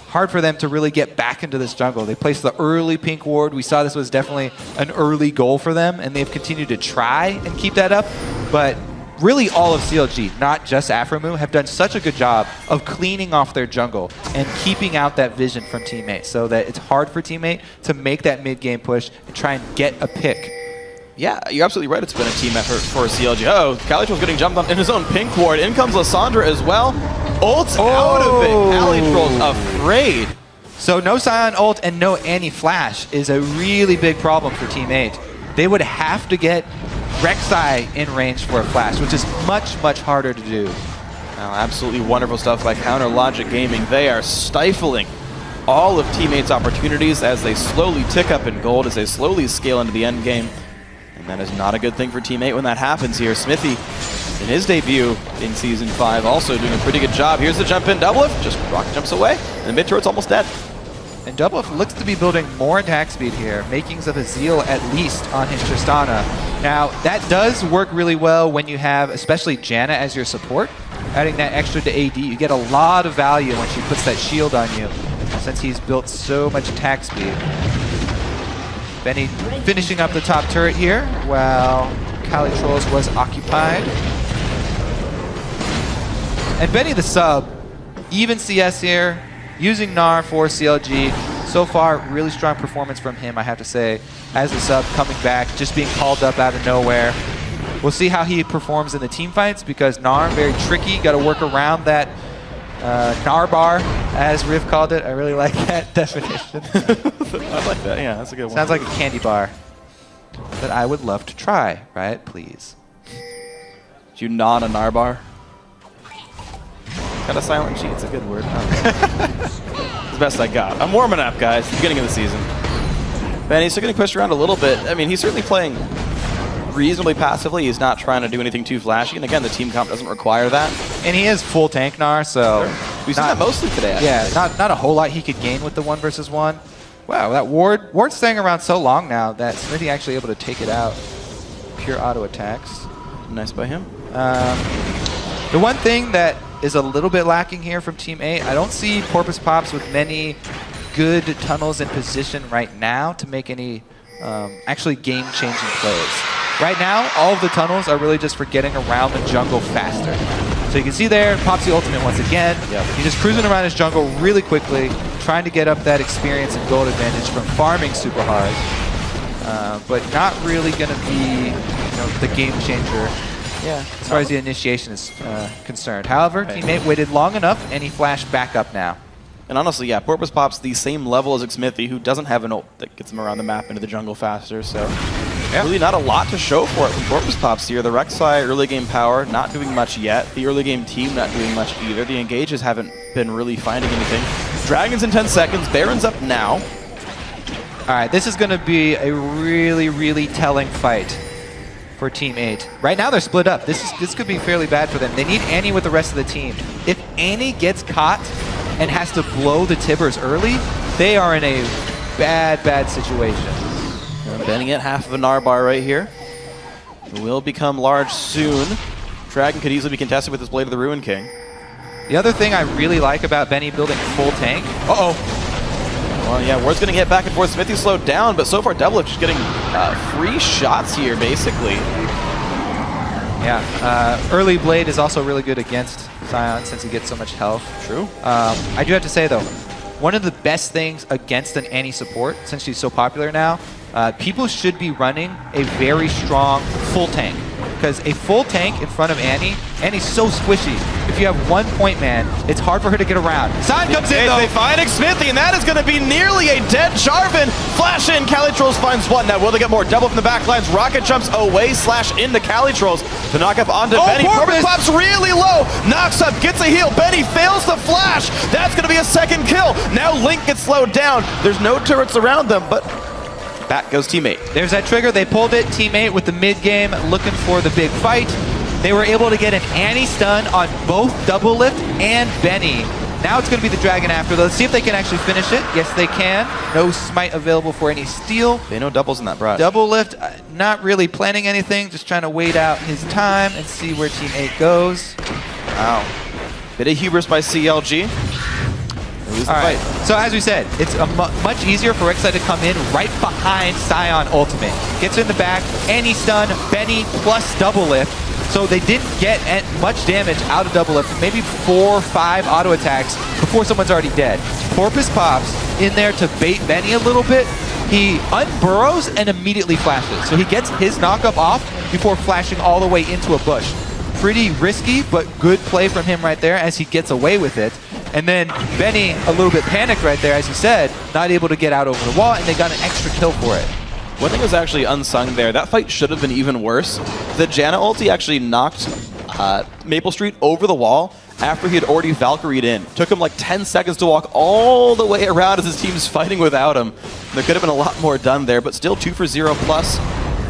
hard for them to really get back into this jungle. They placed the early pink ward. We saw this was definitely an early goal for them, and they've continued to try and keep that up. But really all of CLG, not just Afromu, have done such a good job of cleaning off their jungle and keeping out that vision from Teammate so that it's hard for Teammate to make that mid-game push and try and get a pick. Yeah, you're absolutely right. It's been a team effort for CLG. Oh, Calitroll's getting jumped on in his own pink ward. In comes Lysandra as well. Ult's out of it. Calitroll's afraid. So no Scion ult and no Annie flash is a really big problem for Team 8. They would have to get Rek'Sai in range for a flash, which is much, much harder to do. Oh, absolutely wonderful stuff by Counter Logic Gaming. They are stifling all of Teammate's opportunities as they slowly tick up in gold, as they slowly scale into the end game. And that is not a good thing for Team 8 when that happens here. Smithy, in his debut in Season 5, also doing a pretty good job. Here's the jump in. Doublelift just rocket jumps away, and the mid turret's almost dead. And Doublelift looks to be building more attack speed here, makings of a Zeal at least on his Tristana. Now, that does work really well when you have especially Janna as your support. Adding that extra to AD, you get a lot of value when she puts that shield on you, since he's built so much attack speed. Benny finishing up the top turret here, while Calitrolls was occupied. And Benny the sub, even CS here, using Gnar for CLG. So far, really strong performance from him, I have to say, as the sub coming back, just being called up out of nowhere. We'll see how he performs in the team fights, because Gnar, very tricky, got to work around that Gnar bar, as Riv called it. I really like that definition. I like that, yeah, that's a good one. Sounds like a candy bar that I would love to try, right? Please. Did you nod a Narbar? Got a silent G, it's a good word. It's the best I got. I'm warming up, guys. Beginning of the season. Benny's still getting pushed around a little bit. I mean, he's certainly playing reasonably passively. He's not trying to do anything too flashy. And again, the team comp doesn't require that. And he is full tank Gnar, so... We've seen that mostly today, actually. Yeah, not a whole lot he could gain with the 1 versus 1. Wow, that Ward's staying around so long now that Smithy actually able to take it out. Pure auto attacks. Nice by him. The one thing that is a little bit lacking here from Team 8, I don't see Porpoise Pops with many good tunnels in position right now to make any actually game-changing plays. Right now, all of the tunnels are really just for getting around the jungle faster. So you can see there, Pops the ultimate once again. Yep. He's just cruising around his jungle really quickly, trying to get up that experience and gold advantage from farming super hard. But not really going to be the game changer as far as the initiation is concerned. However, Teammate waited long enough, and he flashed back up now. And honestly, yeah, Porpoise Pop's the same level as Xmithy, who doesn't have an ult that gets him around the map into the jungle faster, so really not a lot to show for it from Porpoise Pops here. The Rek'Sai early game power not doing much yet. The early game team not doing much either. The engages haven't been really finding anything. Dragons in 10 seconds. Baron's up now. All right, this is going to be a really, really telling fight for Team 8. Right now they're split up. This could be fairly bad for them. They need Annie with the rest of the team. If Annie gets caught and has to blow the Tibbers early, they are in a bad, bad situation. Benning at half of a Narbar right here. It will become large soon. Dragon could easily be contested with his Blade of the Ruin King. The other thing I really like about Benny building full tank... Well, yeah, Ward's going to get back and forth. Smithy slowed down, but so far Doublelift just getting free shots here, basically. Yeah, early Blade is also really good against Sion since he gets so much health. True. I do have to say, though, one of the best things against an Annie support, since she's so popular now, people should be running a very strong full tank. Because a full tank in front of Annie's so squishy. If you have 1 point man, it's hard for her to get around. Sign comes in though. They find Smithy, and that is going to be nearly a dead Jarvan. Flash in, Calitrolls finds one. Now will they get more? Double from the back lines. Rocket jumps away, slash into Calitrolls. The knockup onto Benny. Porpoise pops really low. Knocks up, gets a heal. Benny fails the flash. That's going to be a second kill. Now Link gets slowed down. There's no turrets around them, but back goes teammate. There's that trigger. They pulled it. Teammate with the mid game looking for the big fight. They were able to get an Annie stun on both Double Lift and Benny. Now it's going to be the Dragon after. Let's see if they can actually finish it. Yes, they can. No smite available for any steal. They know doubles in that brush. Double Lift, not really planning anything. Just trying to wait out his time and see where Team 8 goes. Wow. Bit of hubris by CLG. All right. So as we said, it's much easier for Rek'Sai to come in right behind Sion Ultimate. Gets in the back, Annie stun, Benny plus Double Lift. So they didn't get much damage out of Double Lift. Maybe 4 or 5 auto attacks before someone's already dead. Porpoise pops in there to bait Benny a little bit. He unburrows and immediately flashes. So he gets his knockup off before flashing all the way into a bush. Pretty risky, but good play from him right there as he gets away with it. And then Benny, a little bit panicked right there, as you said, not able to get out over the wall, and they got an extra kill for it. One thing was actually unsung there. That fight should have been even worse. The Janna ulti actually knocked Maple Street over the wall after he had already Valkyried in. Took him like 10 seconds to walk all the way around as his team's fighting without him. There could have been a lot more done there, but still 2 for 0 plus.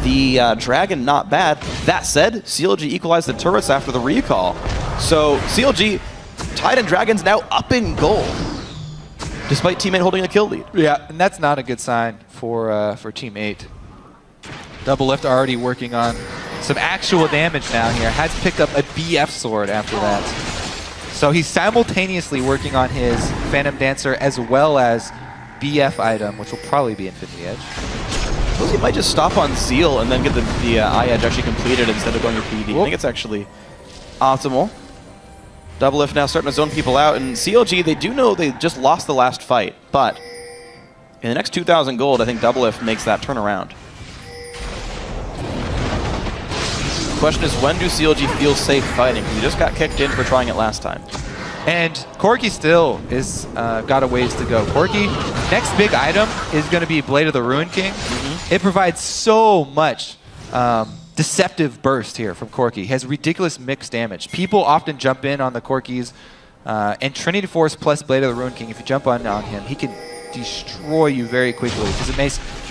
The Dragon, not bad. That said, CLG equalized the turrets after the recall. So CLG, Tide and Dragon's now up in gold, despite teammate holding a kill lead. Yeah, and that's not a good sign for Team 8. Double Lift already working on some actual damage now here. Has picked up a BF sword after that. So he's simultaneously working on his Phantom Dancer as well as BF item, which will probably be Infinity Edge. I suppose he might just stop on Zeal and then get the Eye Edge actually completed instead of going to PD. I think it's actually optimal. Double Lift now starting to zone people out, and CLG, they do know they just lost the last fight, but in the next 2,000 gold, I think Double Lift makes that turnaround. The question is, when do CLG feel safe fighting? He just got kicked in for trying it last time. And Corki still is got a ways to go. Corki, next big item is going to be Blade of the Ruin King. It provides so much deceptive burst here from Corki. Has ridiculous mixed damage. People often jump in on the Corkis, and Trinity Force plus Blade of the Ruin King, if you jump on him, he can destroy you very quickly because it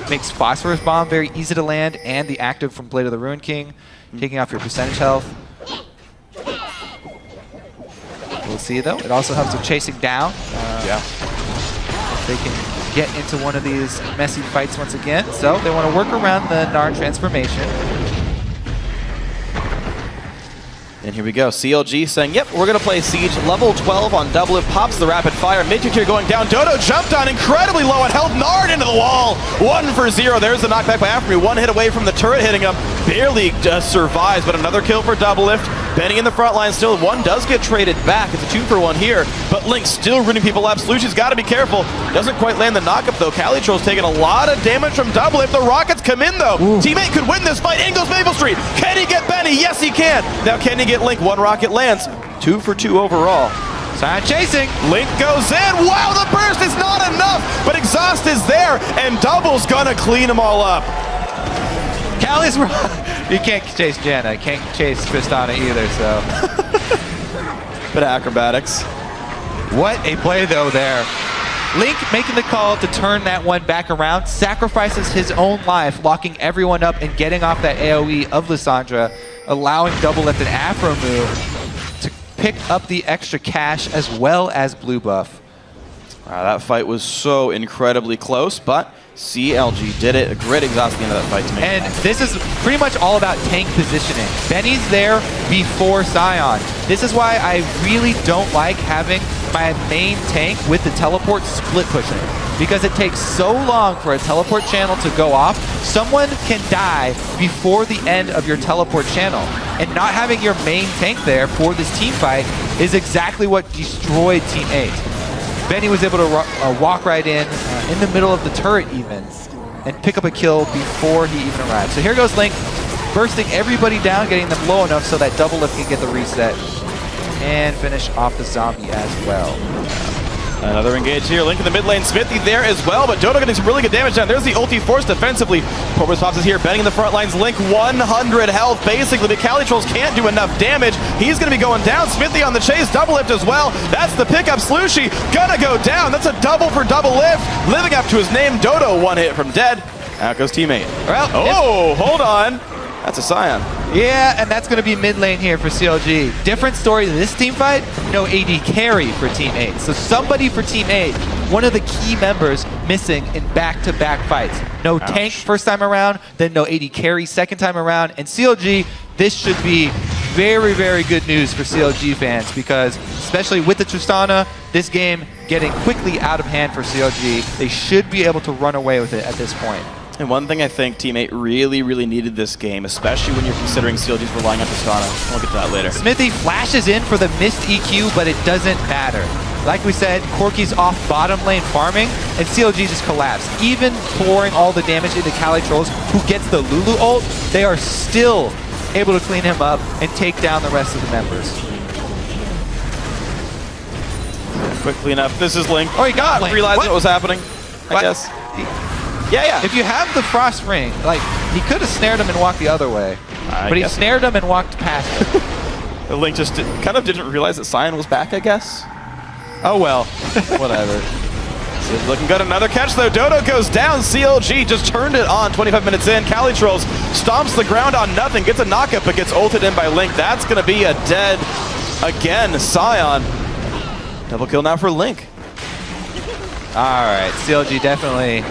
makes Phosphorus Bomb very easy to land, and the active from Blade of the Ruin King, taking off your percentage health. We'll see though. It also helps with chasing down. Yeah. They can get into one of these messy fights once again. So they want to work around the Gnar transformation. And here we go. CLG saying, yep, we're going to play Siege. Level 12 on Double Lift. Pops the rapid fire. Mid-tier here going down. Dodo jumped on incredibly low on health. Nard into the wall. 1 for 0. There's the knockback by Aframy. 1 hit away from the turret hitting him. Barely just survives, but another kill for Double Lift. Benny in the front line still. 1 does get traded back. It's a 2 for 1 here, but Link still rooting people up. Slushy's got to be careful. Doesn't quite land the knockup though. Calitrol's taking a lot of damage from Double Lift. The Rockets come in though. Ooh. Teammate could win this fight. In goes Maple Street. Can he get Benny? Yes, he can. Now can he get Link? 1 rocket lands. 2 for 2 overall. Sion chasing. Link goes in. Wow, the burst is not enough, but Exhaust is there, and Double's gonna clean them all up. Callie's you can't chase Janna, can't chase Tristana either, so. Bit of acrobatics. What a play though there. Link making the call to turn that one back around, sacrifices his own life, locking everyone up and getting off that AoE of Lissandra, allowing Double Lift and Afro move to pick up the extra cash as well as blue buff. Wow, that fight was so incredibly close, but CLG did it. A great exhaust at the end of that fight to make And this is pretty much all about tank positioning. Benny's there before Sion. This is why I really don't like having my main tank with the teleport split pushing, because it takes so long for a teleport channel to go off. Someone can die before the end of your teleport channel, and not having your main tank there for this team fight is exactly what destroyed Team 8. Benny was able to walk right in the middle of the turret even. and pick up a kill before he even arrives. So here goes Link, bursting everybody down, getting them low enough so that double lift can get the reset and finish off the zombie as well. Another engage here. Link in the mid lane. Smithy there as well, but Dodo getting some really good damage down. There's the ulti force defensively. Corpus Pops is here, betting in the front lines. Link 100 health basically, but CaliTrolls can't do enough damage. He's going to be going down. Smithy on the chase, double lift as well. That's the pickup. Slushie gonna go down. That's a double for double lift. Living up to his name. Dodo one hit from dead. Out goes teammate. Well, hold on. That's a Scion. Yeah, and that's going to be mid lane here for CLG. Different story this team fight, no AD carry for Team 8. So somebody for Team 8, one of the key members missing in back-to-back fights. No tank first time around, then no AD carry second time around. And CLG, this should be very, very good news for CLG fans because especially with the Tristana, this game getting quickly out of hand for CLG, they should be able to run away with it at this point. And one thing I think Team 8 really, really needed this game, especially when you're considering CLG's relying on Tristana. We'll get to that later. Smithy flashes in for the missed EQ, but it doesn't matter. Like we said, Corky's off bottom lane farming, and CLG just collapsed. Even pouring all the damage into CaliTrolls, who gets the Lulu ult, they are still able to clean him up and take down the rest of the members. Quickly enough, this is Link. Oh, he got Link. Realized what was happening, I What? guess. Yeah. If you have the Frost Ring, like, he could have snared him and walked the other way. But he snared him and walked past him. Link just kind of didn't realize that Scion was back, I guess. Oh well, whatever. Sid's looking good. Another catch though. Dodo goes down. CLG just turned it on 25 minutes in. CaliTrolls stomps the ground on nothing, gets a knockup, but gets ulted in by Link. That's going to be a dead, again, Scion. Double kill now for Link. All right, CLG definitely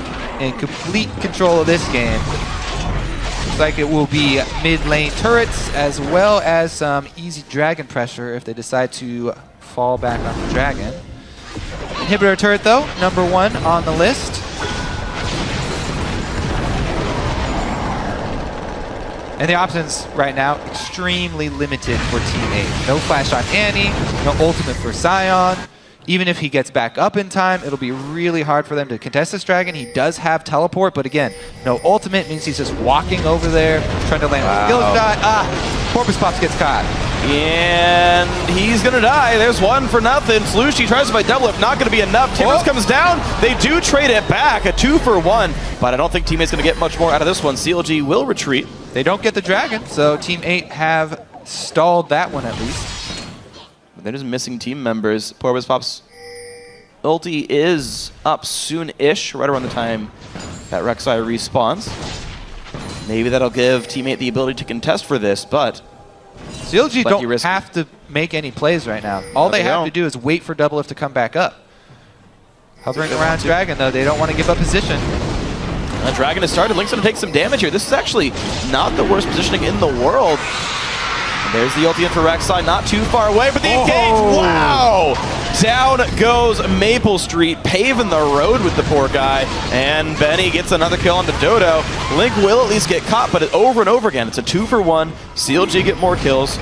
in complete control of this game. Looks like it will be mid lane turrets as well as some easy dragon pressure if they decide to fall back on the dragon. Inhibitor turret though, #1 on the list. And the options right now extremely limited for Team 8. No flash on Annie, no ultimate for Scion. Even if he gets back up in time, it'll be really hard for them to contest this dragon. He does have teleport, but again, no ultimate means he's just walking over there, trying to land a skill shot. Corpus Pops gets caught. And he's gonna die. There's one for nothing. Slushie tries to fight double if not gonna be enough. Timbers comes down. They do trade it back, a 2-for-1, but I don't think Team 8's gonna get much more out of this one. CLG will retreat. They don't get the dragon, so Team 8 have stalled that one at least. They're just missing team members. Corpus Pops ulti is up soon-ish, right around the time that Rek'Sai respawns. Maybe that'll give Team 8 the ability to contest for this, but CLG don't have to make any plays right now. All they have to do is wait for double lift to come back up. Hovering around Dragon, though, they don't want to give up position. Dragon has started. Link's going to take some damage here. This is actually not the worst positioning in the world. And there's the ulti in for Rek'Sai, not too far away, but the engage, wow! Down goes Maple Street, paving the road with the poor guy, and Benny gets another kill onto Dodo. Link will at least get caught, but over and over again, it's a 2-for-1. CLG get more kills.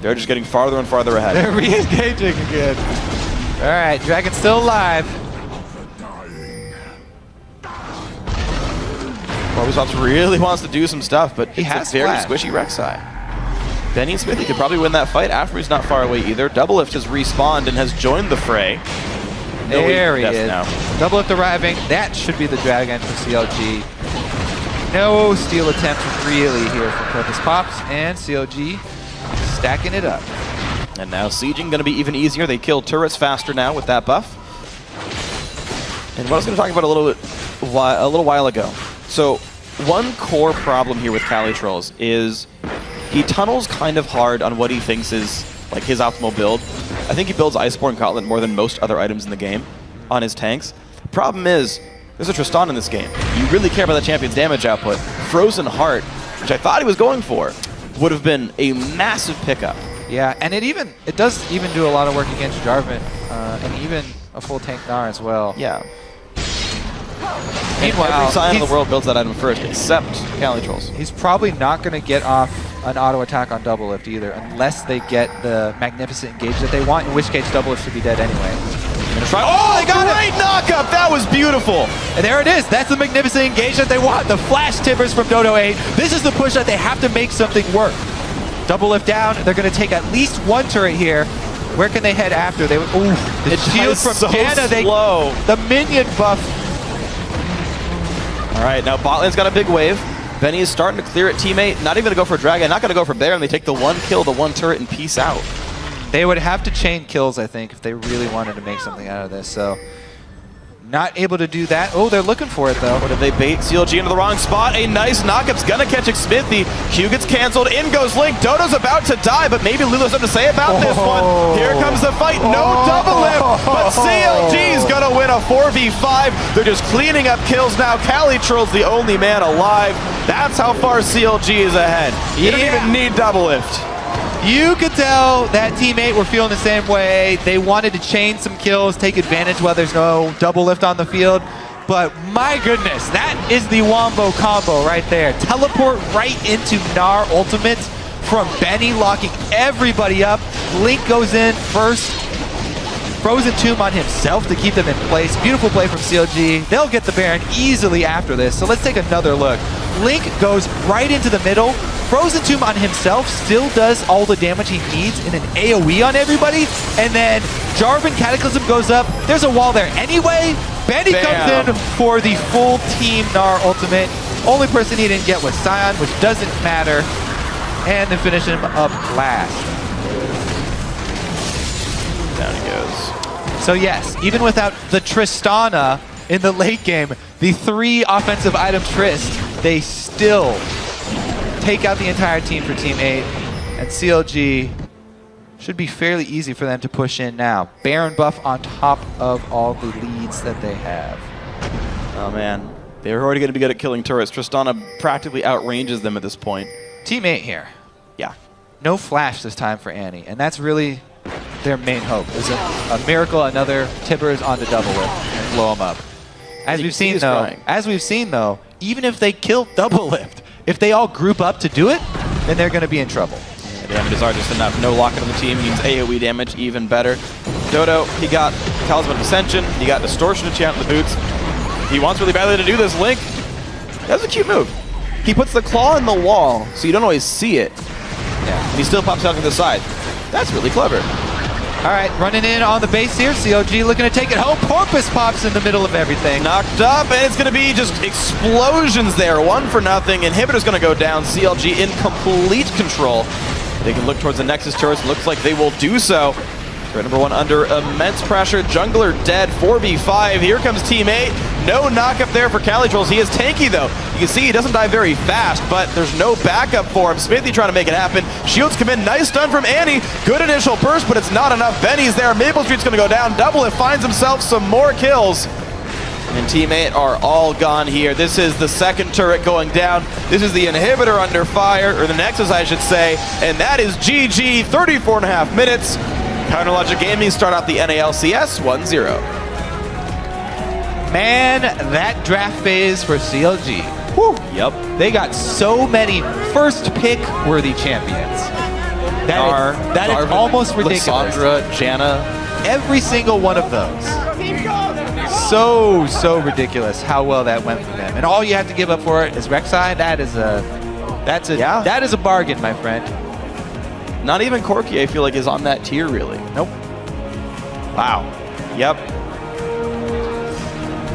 They're just getting farther and farther ahead. They're re-engaging again. All right, Dragon's still alive. Corpus Pops really wants to do some stuff, but he has a very squishy Rek'Sai. Benny and Smithy could probably win that fight. After's not far away either. Double Lift has respawned and has joined the fray. There he is. Now. Double Lift arriving. That should be the dragon for CLG. No steal attempt really here from Corpus Pops, and CLG stacking it up. And now sieging going to be even easier. They kill turrets faster now with that buff. And what I was going to talk about a little while ago. So one core problem here with CaliTrolls is he tunnels kind of hard on what he thinks is like his optimal build. I think he builds Iceborne Gauntlet more than most other items in the game on his tanks. Problem is, there's a Tristan in this game. You really care about the champion's damage output. Frozen Heart, which I thought he was going for, would have been a massive pickup. Yeah, and it does even do a lot of work against Jarvan, and even a full tank Gnar as well. Yeah. Meanwhile, every sign in the world builds that item first, except CaliTrolls. He's probably not going to get off an auto attack on Double Lift either, unless they get the magnificent engage that they want, in which case Double Lift should be dead anyway. And try. Oh, they got great it! knock-up! That was beautiful! And there it is. That's the magnificent engagement they want. The flash tippers from Dodo 8. This is the push that they have to make something work. Double lift down. They're going to take at least one turret here. Where can they head after? They would. Ooh, the shield from so Jana. Slow. The minion buff. All right, now bot lane's got a big wave. Benny is starting to clear it. Teammate not even going to go for Dragon, not going to go for Bear, and they take the one kill, the one turret, and peace out. They would have to chain kills, I think, if they really wanted to make something out of this. So, not able to do that. Oh, they're looking for it, though. What did they bait? CLG into the wrong spot. A nice knockup's going to catch Smithy. Q gets canceled. In goes Link. Dodo's about to die, but maybe Lulu has something to say about this one. Here comes the fight. No double lift, but CLG's going to win a 4v5. They're just cleaning up kills now. Calitrill's the only man alive. That's how far CLG is ahead. You don't even need double lift. You could tell that teammate were feeling the same way. They wanted to chain some kills, take advantage while there's no double lift on the field. But my goodness, that is the wombo combo right there. Teleport right into Gnar ultimate from Benny, locking everybody up. Link goes in first. Frozen Tomb on himself to keep them in place. Beautiful play from CLG. They'll get the Baron easily after this. So let's take another look. Link goes right into the middle. Frozen Tomb on himself still does all the damage he needs in an AoE on everybody. And then Jarvan Cataclysm goes up. There's a wall there anyway. Benny comes in for the full team Gnar ultimate. Only person he didn't get was Sion, which doesn't matter. And then finish him up last. Down he goes. So yes, even without the Tristana in the late game, the 3 offensive item Trist, they still take out the entire team for Team 8. And CLG should be fairly easy for them to push in now. Baron buff on top of all the leads that they have. Oh man, they're already going to be good at killing turrets. Tristana practically outranges them at this point. Team 8 here. Yeah. No flash this time for Annie, and that's really their main hope. Is a miracle, another Tibbers on the double lift and blow them up. As we've seen though, even if they kill double lift, if they all group up to do it, then they're going to be in trouble. Yeah, damages are just enough. No lock-in on the team means AoE damage even better. Dodo, he got Talisman of Ascension, he got Distortion Enchant in the boots. He wants really badly to do this. Link, that's a cute move. He puts the claw in the wall, so you don't always see it. Yeah. And he still pops out to the side. That's really clever. All right, running in on the base here. CLG looking to take it home. Porpoise pops in the middle of everything. Knocked up, and it's going to be just explosions there. 1-0. Inhibitor's going to go down. CLG in complete control. They can look towards the Nexus turrets. Looks like they will do so. Threat number 1 under immense pressure. Jungler dead. 4v5. Here comes Team 8. No knock-up there for Calitrolls. He is tanky, though. You can see he doesn't die very fast, but there's no backup for him. Smithy trying to make it happen. Shields come in. Nice stun from Annie. Good initial burst, but it's not enough. Benny's there. Maple Street's going to go down. Double it. Finds himself some more kills. And Team 8 are all gone here. This is the second turret going down. This is the inhibitor under fire, or the Nexus, I should say. And that is GG. 34.5 minutes. Counterlogic Gaming start out the NA LCS 1-0. Man, that draft phase for CLG. Whew. Yep. They got so many first pick worthy champions. That is almost ridiculous. Lissandra, Jana. Every single one of those. So ridiculous how well that went for them. And all you have to give up for it is Rek'Sai. That is a bargain, my friend. Not even Corki, I feel like, is on that tier, really. Nope. Wow. Yep.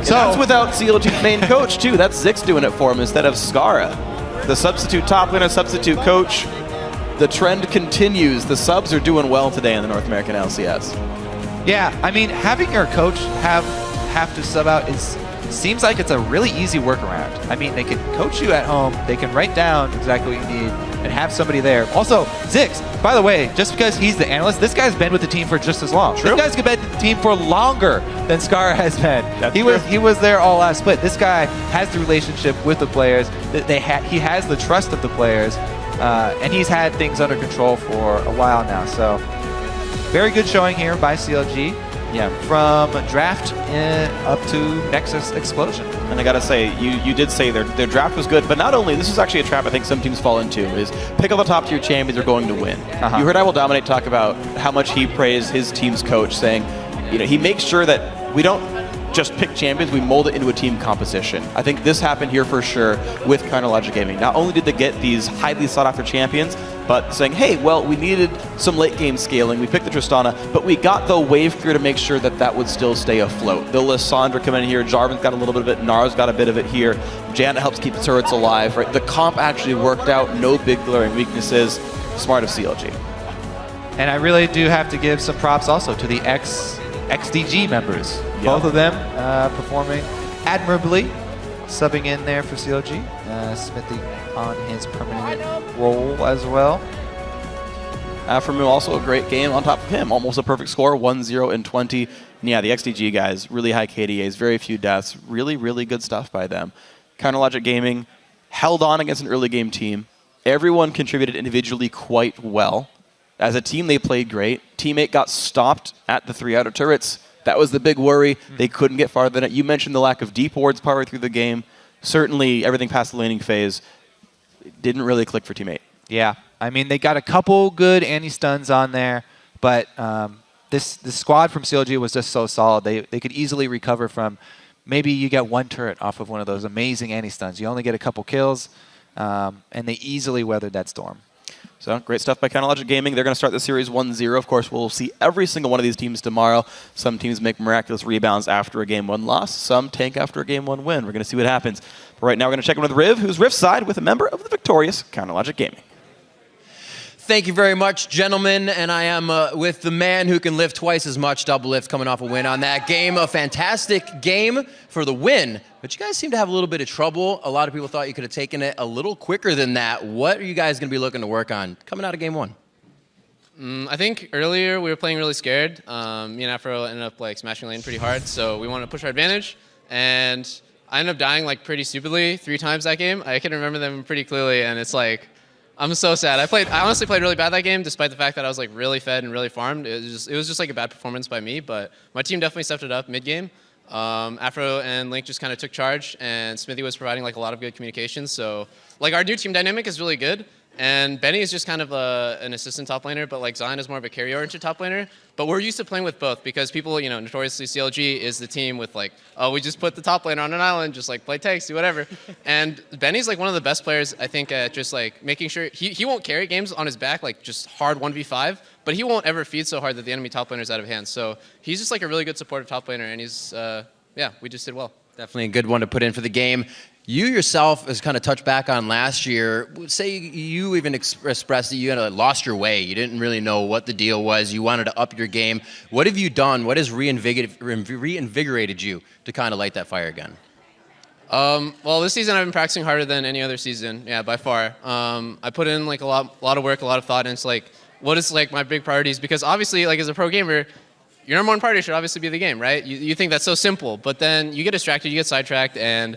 So that's without CLG's main coach, too. That's Zix doing it for him instead of Skara. The substitute top laner, substitute coach. The trend continues. The subs are doing well today in the North American LCS. Yeah, I mean, having your coach have to sub out seems like it's a really easy workaround. I mean, they can coach you at home, they can write down exactly what you need, and have somebody there. Also, Zix, by the way, just because he's the analyst, this guy's been with the team for just as long. True. This guy's been with the team for longer than Skara has been. He was there all last split. This guy has the relationship with the players. He has the trust of the players, and he's had things under control for a while now. So, very good showing here by CLG. Yeah, from draft up to Nexus Explosion. And I gotta say, you did say their draft was good, but not only, this is actually a trap I think some teams fall into, is pick all the top tier champions are going to win. You heard I Will Dominate talk about how much he praised his team's coach, saying he makes sure that we don't just pick champions, we mold it into a team composition. I think this happened here for sure with Logic Gaming. Not only did they get these highly sought after champions, but saying, hey, well, we needed some late game scaling. We picked the Tristana, but we got the wave crew to make sure that that would still stay afloat. The Lissandra come in here, Jarvan's got a little bit of it, Nara's got a bit of it here. Janet helps keep the turrets alive, right? The comp actually worked out, no big glaring weaknesses. Smart of CLG. And I really do have to give some props also to the XDG members. Yep. Both of them performing admirably, subbing in there for CLG. Smithy on his permanent role as well. Afremu also a great game on top of him. Almost a perfect score, 1-0 and 20. And yeah, the XDG guys, really high KDAs, very few deaths. Really, really good stuff by them. Logic Gaming held on against an early game team. Everyone contributed individually quite well. As a team, they played great. Team 8 got stopped at the 3 outer turrets. That was the big worry. They couldn't get farther than it. You mentioned the lack of deep wards partway through the game. Certainly, everything past the laning phase didn't really click for Team 8. Yeah, I mean, they got a couple good anti-stuns on there, but this squad from CLG was just so solid. They could easily recover from, maybe you get one turret off of one of those amazing anti-stuns. You only get a couple kills, and they easily weathered that storm. So, great stuff by Logic Gaming. They're going to start the series 1-0. Of course, we'll see every single one of these teams tomorrow. Some teams make miraculous rebounds after a Game 1 loss. Some tank after a Game 1 win. We're going to see what happens. But right now, we're going to check in with Riv, who's Riv's side with a member of the victorious Logic Gaming. Thank you very much, gentlemen. And I am with the man who can lift twice as much, Double Lift, coming off a win on that game. A fantastic game for the win. But you guys seem to have a little bit of trouble. A lot of people thought you could have taken it a little quicker than that. What are you guys going to be looking to work on coming out of Game 1? I think earlier we were playing really scared. Me and Afro ended up smashing lane pretty hard, so we wanted to push our advantage. And I ended up dying pretty stupidly 3 times that game. I can remember them pretty clearly, and it's I'm so sad. I honestly played really bad that game, despite the fact that I was really fed and really farmed. It was just a bad performance by me, but my team definitely stepped it up mid game. Afro and Link just kind of took charge, and Smithy was providing a lot of good communication. So our new team dynamic is really good. And Benny is just kind of an assistant top laner, but Zion is more of a carry-oriented top laner. But we're used to playing with both because people, notoriously CLG is the team with oh, we just put the top laner on an island, just play tanks, do whatever. And Benny's one of the best players, I think, at just making sure he won't carry games on his back, just hard 1v5, but he won't ever feed so hard that the enemy top laner is out of hand. So he's just a really good supportive top laner, and he's, yeah, we just did well. Definitely a good one to put in for the game. You yourself, as kind of touched back on last year, say you even expressed that you had lost your way. You didn't really know what the deal was. You wanted to up your game. What have you done? What has reinvigorated you to kind of light that fire again? Well, this season I've been practicing harder than any other season, yeah, by far. I put in a lot of work, a lot of thought into what is my big priorities, because obviously as a pro gamer, your number one priority should obviously be the game, right? You think that's so simple, but then you get distracted, you get sidetracked, and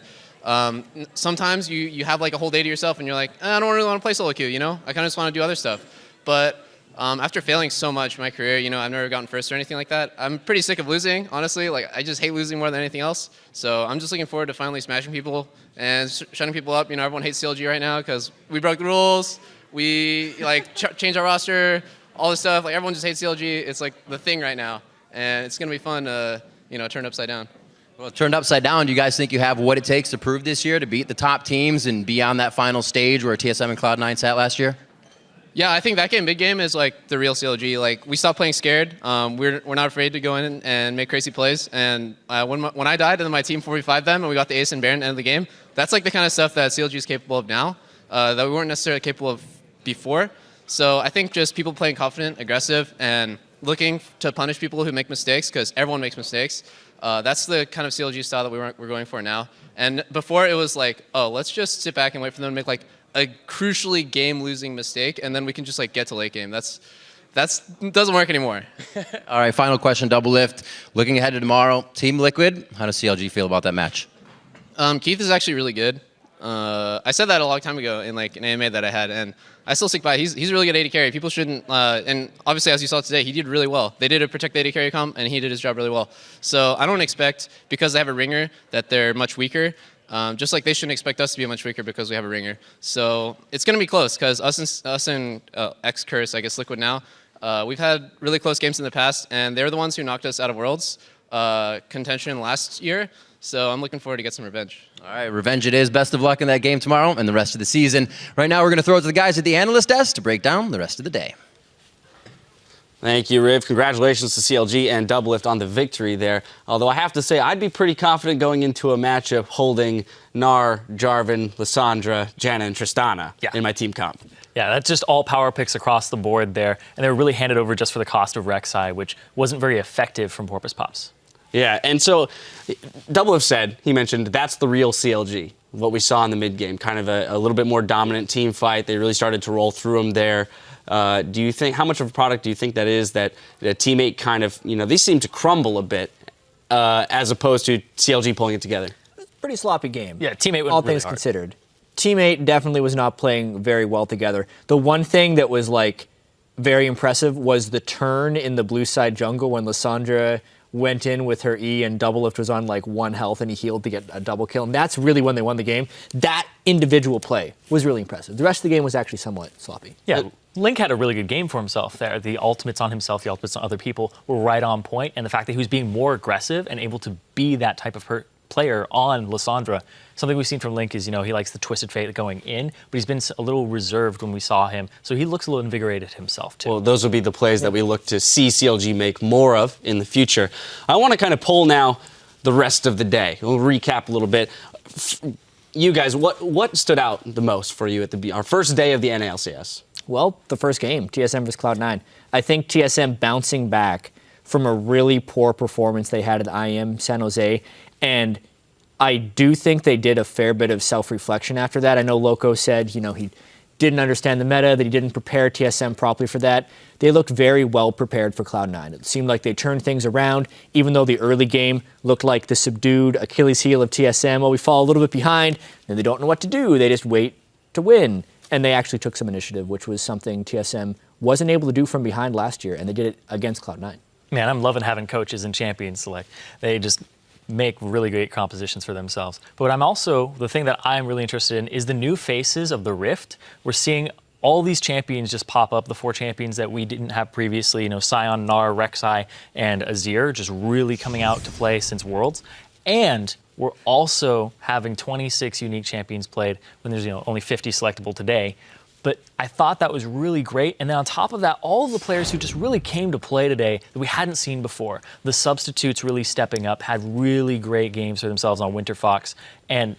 sometimes you have a whole day to yourself and you're I don't really want to play solo queue, I kind of just want to do other stuff. But after failing so much in my career, I've never gotten first or anything like that. I'm pretty sick of losing, honestly. I just hate losing more than anything else. So I'm just looking forward to finally smashing people and shutting people up. Everyone hates CLG right now because we broke the rules. We changed our roster, all this stuff. Everyone just hates CLG. It's the thing right now. And it's going to be fun to, turn it upside down. Well, turned upside down, do you guys think you have what it takes to prove this year to beat the top teams and be on that final stage where TSM and Cloud9 sat last year? Yeah, I think that game, big game, is the real CLG. We stopped playing scared. We're not afraid to go in and make crazy plays. And when I died and then my team 4v5 them and we got the ace and Baron at the end of the game, that's the kind of stuff that CLG is capable of now that we weren't necessarily capable of before. So I think just people playing confident, aggressive, and looking to punish people who make mistakes, because everyone makes mistakes. That's the kind of CLG style that we're going for now. And before it was oh, let's just sit back and wait for them to make a crucially game-losing mistake, and then we can just get to late game. That doesn't work anymore. All right, final question, Double Lift. Looking ahead to tomorrow, Team Liquid, how does CLG feel about that match? Keith is actually really good. I said that a long time ago in an AMA that I had, and I still stick by it. He's really good AD carry. People shouldn't, and obviously as you saw today, he did really well. They did a protect AD carry comp, and he did his job really well. So I don't expect, because they have a ringer, that they're much weaker. Just like they shouldn't expect us to be much weaker because we have a ringer. So it's going to be close, because us and X-Curse, I guess Liquid now, We've had really close games in the past, and they're the ones who knocked us out of Worlds contention last year. So I'm looking forward to get some revenge. All right, revenge it is. Best of luck in that game tomorrow and the rest of the season. Right now, we're going to throw it to the guys at the analyst desk to break down the rest of the day. Thank you, Riv. Congratulations to CLG and Doublelift on the victory there. Although I have to say, I'd be pretty confident going into a matchup holding Nar, Jarvan, Lissandra, Janna, and Tristana in my team comp. Yeah, that's just all power picks across the board there. And they were really handed over just for the cost of Rek'Sai, which wasn't very effective from Porpoise Pops. Yeah, and so Doublelift said, he mentioned, that's the real CLG. What we saw in the mid game, kind of a little bit more dominant team fight. They really started to roll through them there. Do you think, how much of a product do you think that is that Teammate kind of, they seem to crumble a bit as opposed to CLG pulling it together? Pretty sloppy game. Yeah, Teammate went all really things hard. considered. Teammate definitely was not playing very well together. The one thing that was very impressive was the turn in the blue side jungle when Lissandra went in with her E and Doublelift was on 1 health and he healed to get a double kill. And that's really when they won the game. That individual play was really impressive. The rest of the game was actually somewhat sloppy. Yeah, Link had a really good game for himself there. The ultimates on himself, the ultimates on other people were right on point. And the fact that he was being more aggressive and able to be that type of player on Lissandra. Something we've seen from Link is, he likes the Twisted Fate going in, but he's been a little reserved when we saw him. So he looks a little invigorated himself, too. Well, those will be the plays that we look to see CLG make more of in the future. I want to kind of pull now the rest of the day. We'll recap a little bit. You guys, what stood out the most for you at our first day of the NA LCS? Well, the first game, TSM vs Cloud9. I think TSM bouncing back from a really poor performance they had at IM San Jose, and I do think they did a fair bit of self-reflection after that. I know Loco said, he didn't understand the meta, that he didn't prepare TSM properly for that. They looked very well prepared for Cloud9. It seemed like they turned things around, even though the early game looked like the subdued Achilles heel of TSM. Well, we fall a little bit behind, and they don't know what to do. They just wait to win. And they actually took some initiative, which was something TSM wasn't able to do from behind last year, and they did it against Cloud9. Man, I'm loving having coaches and champions select. They just make really great compositions for themselves. But the thing that I'm really interested in is the new faces of the Rift. We're seeing all these champions just pop up, the 4 champions that we didn't have previously, Sion, Nar, Rek'Sai, and Azir, just really coming out to play since Worlds. And we're also having 26 unique champions played when there's only 50 selectable today. But I thought that was really great. And then on top of that, all of the players who just really came to play today that we hadn't seen before. The substitutes really stepping up, had really great games for themselves on Winter Fox. And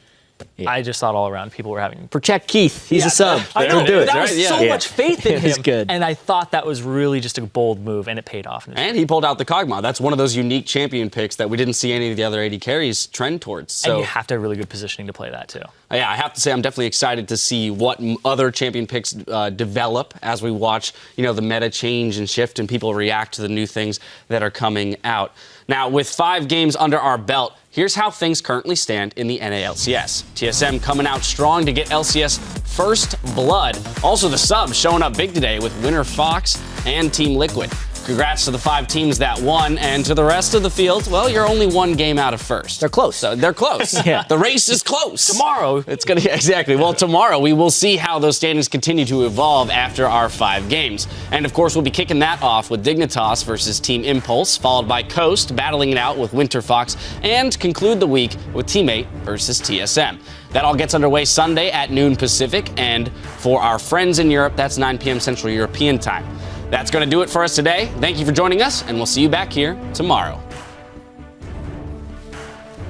I just thought all around people were having... Protect Keith. He's a sub. I know. Do it. That was so much faith in him. It's good. And I thought that was really just a bold move, and it paid off. And he pulled out the Kog'Maw. That's one of those unique champion picks that we didn't see any of the other AD carries trend towards. So, and you have to have really good positioning to play that, too. Yeah, I have to say I'm definitely excited to see what other champion picks develop as we watch, the meta change and shift and people react to the new things that are coming out. Now, with 5 games under our belt, here's how things currently stand in the NA LCS. TSM coming out strong to get LCS first blood. Also, the subs showing up big today with Winter Fox and Team Liquid. Congrats to the 5 teams that won, and to the rest of the field, well, you're only 1 game out of first. They're close. So they're close. Yeah. The race is close. Tomorrow. Exactly. Well, tomorrow we will see how those standings continue to evolve after our 5 games. And of course, we'll be kicking that off with Dignitas versus Team Impulse, followed by Coast battling it out with Winter Fox, and conclude the week with Teammate versus TSM. That all gets underway Sunday at noon Pacific, and for our friends in Europe, that's 9 p.m. Central European time. That's going to do it for us today. Thank you for joining us, and we'll see you back here tomorrow.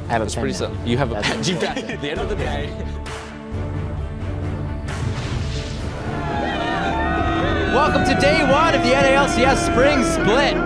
I have a pen now. You have a pen. At the end of the day. Welcome to day 1 of the NA LCS Spring Split.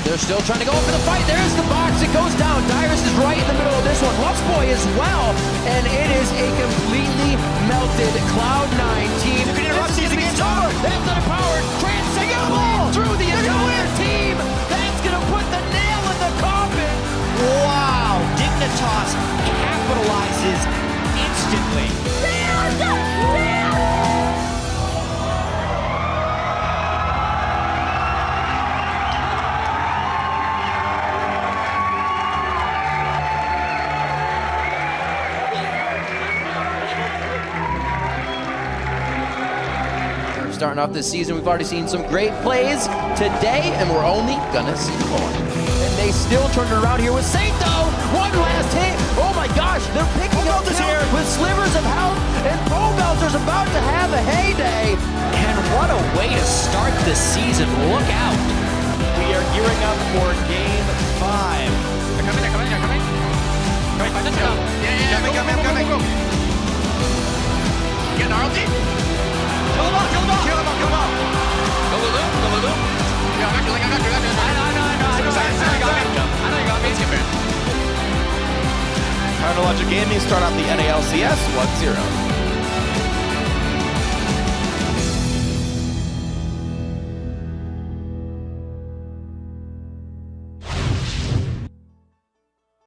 They're still trying to go up in the fight. There's the box. It goes down. Dyrus is right in the middle of this one. Lustboy as well. And it is a completely melted Cloud9 team. This is against over. That's not empowered. Transcendable through the entire team. That's going to put the nail in the coffin. Wow. Dignitas capitalizes instantly. starting off this season. We've already seen some great plays today, and we're only gonna see more. And they still turned it around here with Saint, though. One last hit. Oh my gosh, they're picking up here with slivers of health, and Belter's about to have a heyday. And what a way to start the season. Look out. We are gearing up for Game 5. They're coming. Let's go. Yeah. Coming. Go. Get gnarled. Kill him off. Go, Lulu. Yeah, I got you. I know you got me. It's good, man. Counter Logic Gaming start out the NA LCS 1-0.